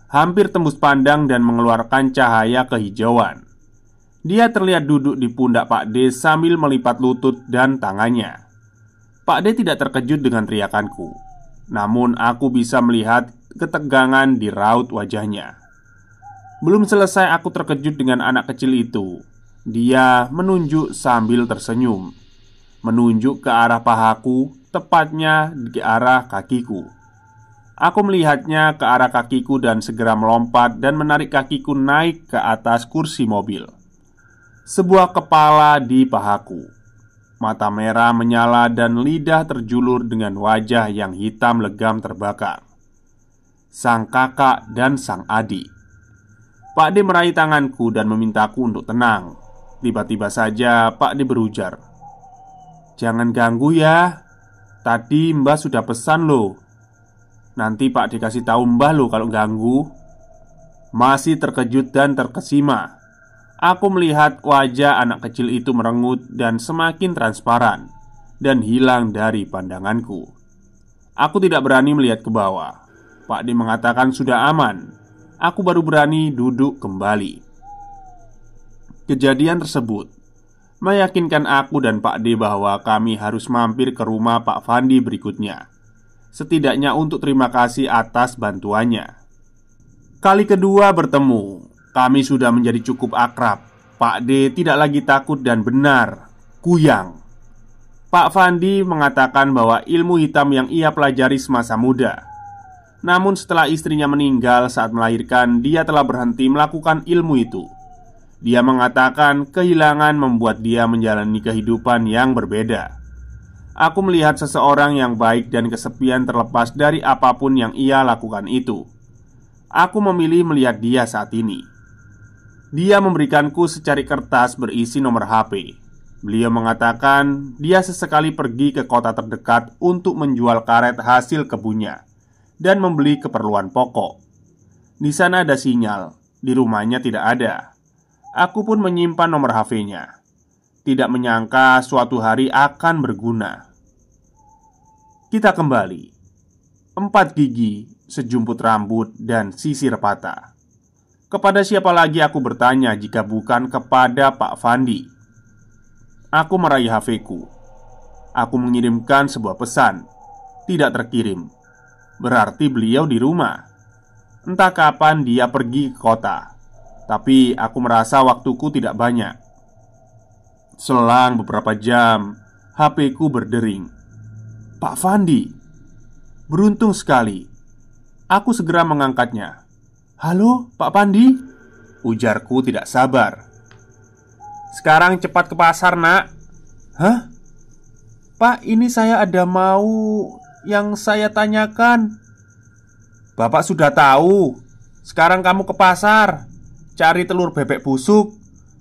Hampir tembus pandang dan mengeluarkan cahaya kehijauan. Dia terlihat duduk di pundak Pak D sambil melipat lutut dan tangannya. Pak D tidak terkejut dengan teriakanku. Namun aku bisa melihat ketegangan di raut wajahnya. Belum selesai aku terkejut dengan anak kecil itu. Dia menunjuk sambil tersenyum. Menunjuk ke arah pahaku, tepatnya di arah kakiku. Aku melihatnya ke arah kakiku dan segera melompat dan menarik kakiku naik ke atas kursi mobil. Sebuah kepala di pahaku. Mata merah menyala dan lidah terjulur dengan wajah yang hitam legam terbakar. Sang kakak dan sang adik. Pak D meraih tanganku dan memintaku untuk tenang. Tiba-tiba saja Pak D berujar, "Jangan ganggu ya. Tadi Mbah sudah pesan loh. Nanti Pak D kasih tahu Mbah loh kalau ganggu." Masih terkejut dan terkesima, aku melihat wajah anak kecil itu merengut dan semakin transparan dan hilang dari pandanganku. Aku tidak berani melihat ke bawah. Pak D mengatakan sudah aman. Aku baru berani duduk kembali. Kejadian tersebut meyakinkan aku dan Pak D bahwa kami harus mampir ke rumah Pak Fandi berikutnya. Setidaknya untuk terima kasih atas bantuannya. Kali kedua bertemu, kami sudah menjadi cukup akrab. Pak D tidak lagi takut dan benar kuyang. Pak Fandi mengatakan bahwa ilmu hitam yang ia pelajari semasa muda. Namun setelah istrinya meninggal saat melahirkan, dia telah berhenti melakukan ilmu itu. Dia mengatakan kehilangan membuat dia menjalani kehidupan yang berbeda. Aku melihat seseorang yang baik dan kesepian terlepas dari apapun yang ia lakukan itu. Aku memilih melihat dia saat ini. Dia memberikanku secari kertas berisi nomor HP. Beliau mengatakan dia sesekali pergi ke kota terdekat untuk menjual karet hasil kebunnya dan membeli keperluan pokok. Di sana ada sinyal, di rumahnya tidak ada. Aku pun menyimpan nomor HP-nya. Tidak menyangka suatu hari akan berguna. Kita kembali. 4 gigi, sejumput rambut, dan sisir patah. Kepada siapa lagi aku bertanya jika bukan kepada Pak Fandi? Aku meraih HP-ku. Aku mengirimkan sebuah pesan. Tidak terkirim. Berarti beliau di rumah. Entah kapan dia pergi ke kota. Tapi aku merasa waktuku tidak banyak. Selang beberapa jam, HP-ku berdering. Pak Fandi. Beruntung sekali. Aku segera mengangkatnya. "Halo, Pak Pandi?" ujarku tidak sabar. "Sekarang cepat ke pasar, Nak." "Hah? Pak, ini saya ada mau yang saya tanyakan." "Bapak sudah tahu. Sekarang kamu ke pasar. Cari telur bebek busuk.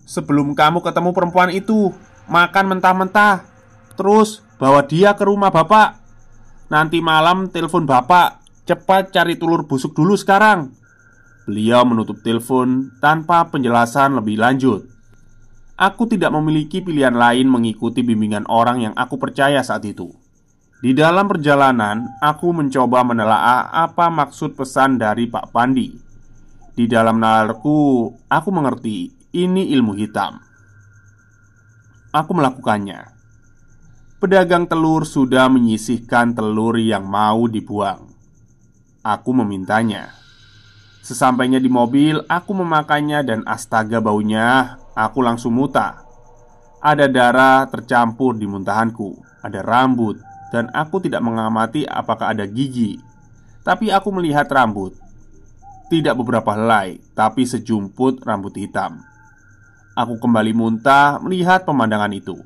Sebelum kamu ketemu perempuan itu, makan mentah-mentah. Terus bawa dia ke rumah Bapak. Nanti malam telepon Bapak. Cepat cari telur busuk dulu sekarang." Beliau menutup telepon tanpa penjelasan lebih lanjut. Aku tidak memiliki pilihan lain mengikuti bimbingan orang yang aku percaya saat itu. Di dalam perjalanan, aku mencoba menelaah apa maksud pesan dari Pak Pandi. Di dalam nalarku, aku mengerti ini ilmu hitam. Aku melakukannya. Pedagang telur sudah menyisihkan telur yang mau dibuang. Aku memintanya. Sesampainya di mobil, aku memakannya dan astaga baunya, aku langsung muntah. Ada darah tercampur di muntahanku, ada rambut, dan aku tidak mengamati apakah ada gigi. Tapi aku melihat rambut. Tidak beberapa helai, tapi sejumput rambut hitam. Aku kembali muntah melihat pemandangan itu.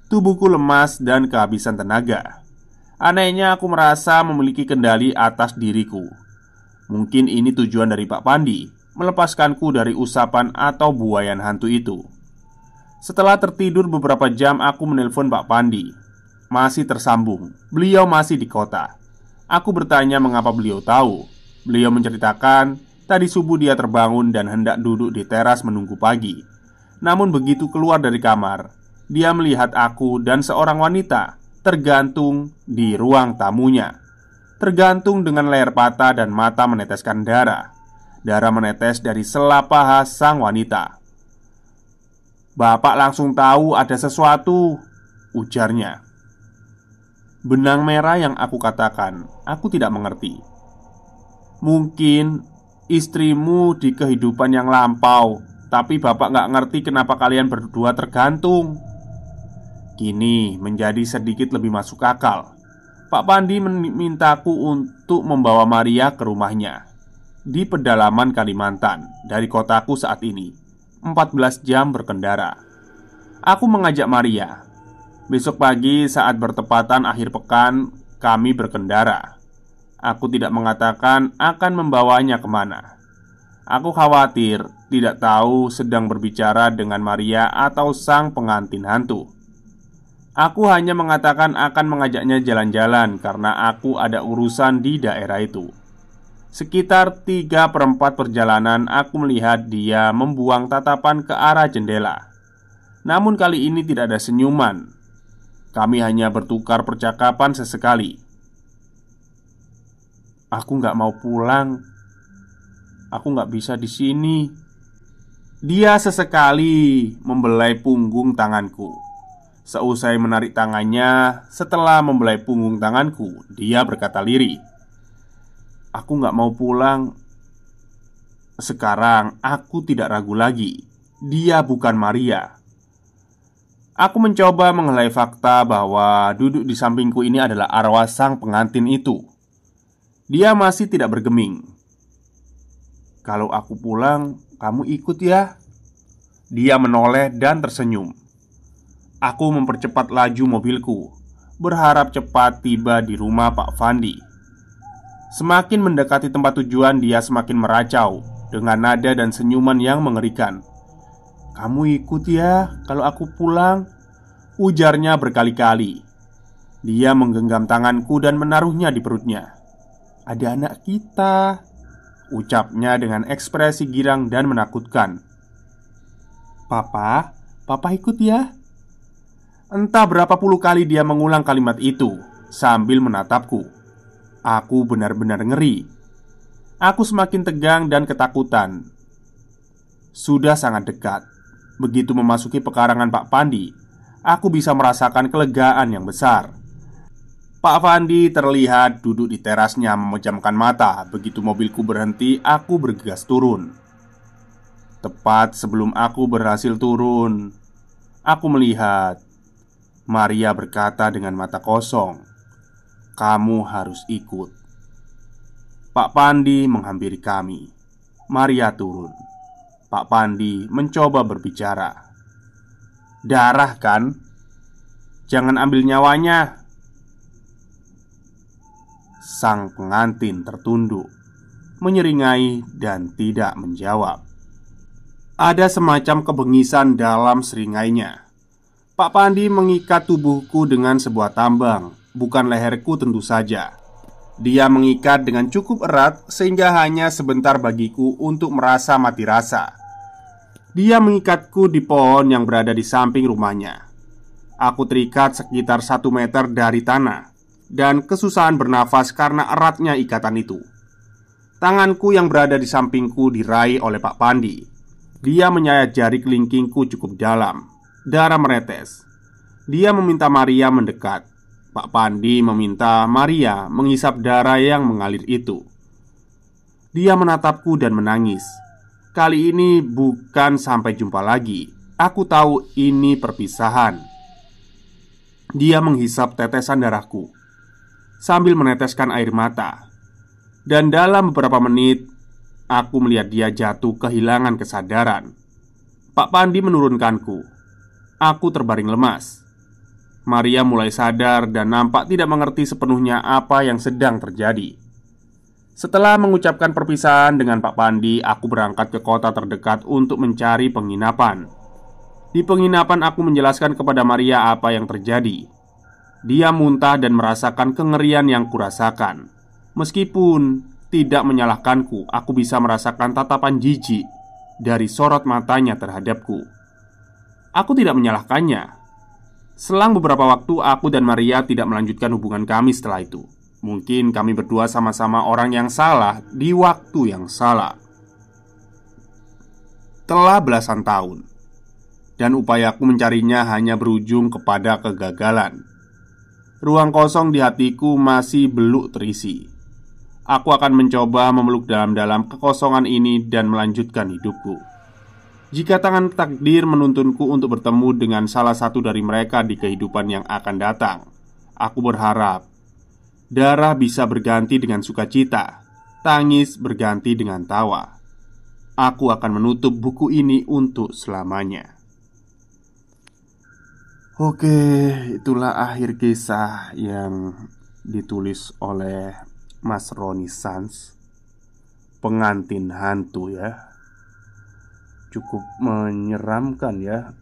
Tubuhku lemas dan kehabisan tenaga. Anehnya aku merasa memiliki kendali atas diriku. Mungkin ini tujuan dari Pak Pandi, melepaskanku dari usapan atau buayan hantu itu. Setelah tertidur beberapa jam, aku menelpon Pak Pandi. Masih tersambung, beliau masih di kota. Aku bertanya mengapa beliau tahu. Beliau menceritakan, tadi subuh dia terbangun dan hendak duduk di teras menunggu pagi. Namun begitu keluar dari kamar, dia melihat aku dan seorang wanita tergantung di ruang tamunya. Tergantung dengan leher patah dan mata meneteskan darah. Darah menetes dari sela paha sang wanita. "Bapak langsung tahu ada sesuatu," ujarnya. Benang merah yang aku katakan, aku tidak mengerti. "Mungkin istrimu di kehidupan yang lampau, tapi bapak gak ngerti kenapa kalian berdua tergantung." Kini menjadi sedikit lebih masuk akal. Pak Pandi memintaku untuk membawa Maria ke rumahnya di pedalaman Kalimantan dari kotaku saat ini, 14 jam berkendara. Aku mengajak Maria. Besok pagi saat bertepatan akhir pekan, kami berkendara. Aku tidak mengatakan akan membawanya kemana. Aku khawatir tidak tahu sedang berbicara dengan Maria atau sang pengantin hantu. Aku hanya mengatakan akan mengajaknya jalan-jalan karena aku ada urusan di daerah itu. Sekitar 3/4 perjalanan aku melihat dia membuang tatapan ke arah jendela. Namun kali ini tidak ada senyuman. Kami hanya bertukar percakapan sesekali. "Aku gak mau pulang. Aku gak bisa di sini." Dia sesekali membelai punggung tanganku. Seusai menarik tangannya, setelah membelai punggung tanganku, dia berkata lirih, "Aku gak mau pulang." Sekarang aku tidak ragu lagi. Dia bukan Maria. Aku mencoba menghelai fakta bahwa duduk di sampingku ini adalah arwah sang pengantin itu. Dia masih tidak bergeming. "Kalau aku pulang, kamu ikut ya?" Dia menoleh dan tersenyum. Aku mempercepat laju mobilku, berharap cepat tiba di rumah Pak Fandi. Semakin mendekati tempat tujuan, dia semakin meracau dengan nada dan senyuman yang mengerikan. "Kamu ikut ya kalau aku pulang," ujarnya berkali-kali. Dia menggenggam tanganku dan menaruhnya di perutnya. "Ada anak kita," ucapnya dengan ekspresi girang dan menakutkan. Papa ikut ya." Entah berapa puluh kali dia mengulang kalimat itu sambil menatapku. Aku benar-benar ngeri. Aku semakin tegang dan ketakutan. Sudah sangat dekat. Begitu memasuki pekarangan Pak Pandi, aku bisa merasakan kelegaan yang besar. Pak Pandi terlihat duduk di terasnya memejamkan mata. Begitu mobilku berhenti, aku bergegas turun. Tepat sebelum aku berhasil turun, aku melihat Maria berkata dengan mata kosong, "Kamu harus ikut." Pak Pandi menghampiri kami. Maria turun. Pak Pandi mencoba berbicara. "Darah kan? Jangan ambil nyawanya." Sang pengantin tertunduk, menyeringai dan tidak menjawab. Ada semacam kebengisan dalam seringainya. Pak Pandi mengikat tubuhku dengan sebuah tambang, bukan leherku tentu saja. Dia mengikat dengan cukup erat sehingga hanya sebentar bagiku untuk merasa mati rasa. Dia mengikatku di pohon yang berada di samping rumahnya. Aku terikat sekitar 1 meter dari tanah dan kesusahan bernafas karena eratnya ikatan itu. Tanganku yang berada di sampingku diraih oleh Pak Pandi. Dia menyayat jari kelingkingku cukup dalam. Darah menetes. Dia meminta Maria mendekat. Pak Pandi meminta Maria menghisap darah yang mengalir itu. Dia menatapku dan menangis. Kali ini bukan sampai jumpa lagi. Aku tahu ini perpisahan. Dia menghisap tetesan darahku sambil meneteskan air mata. Dan dalam beberapa menit aku melihat dia jatuh kehilangan kesadaran. Pak Pandi menurunkanku. Aku terbaring lemas. Maria mulai sadar dan nampak tidak mengerti sepenuhnya apa yang sedang terjadi. Setelah mengucapkan perpisahan dengan Pak Pandi, aku berangkat ke kota terdekat untuk mencari penginapan. Di penginapan aku menjelaskan kepada Maria apa yang terjadi. Dia muntah dan merasakan kengerian yang kurasakan. Meskipun tidak menyalahkanku, aku bisa merasakan tatapan jijik dari sorot matanya terhadapku. Aku tidak menyalahkannya. Selang beberapa waktu, aku dan Maria tidak melanjutkan hubungan kami setelah itu. Mungkin kami berdua sama-sama orang yang salah di waktu yang salah. Telah belasan tahun, dan upayaku mencarinya hanya berujung kepada kegagalan. Ruang kosong di hatiku masih belum terisi. Aku akan mencoba memeluk dalam-dalam kekosongan ini dan melanjutkan hidupku. Jika tangan takdir menuntunku untuk bertemu dengan salah satu dari mereka di kehidupan yang akan datang, aku berharap darah bisa berganti dengan sukacita, tangis berganti dengan tawa. Aku akan menutup buku ini untuk selamanya. Oke, itulah akhir kisah yang ditulis oleh Mas Roni Sans, pengantin hantu ya. Cukup menyeramkan ya.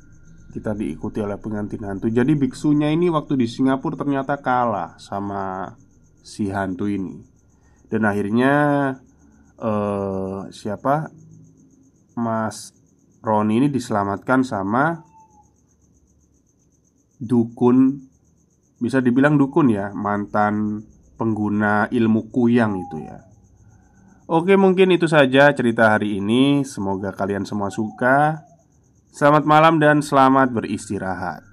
Kita diikuti oleh pengantin hantu. Jadi biksunya ini waktu di Singapura ternyata kalah sama si hantu ini. Dan akhirnya siapa? Mas Roni ini diselamatkan sama dukun. Bisa dibilang dukun ya, mantan pengguna ilmu kuyang itu ya. Oke, mungkin itu saja cerita hari ini. Semoga kalian semua suka. Selamat malam dan selamat beristirahat.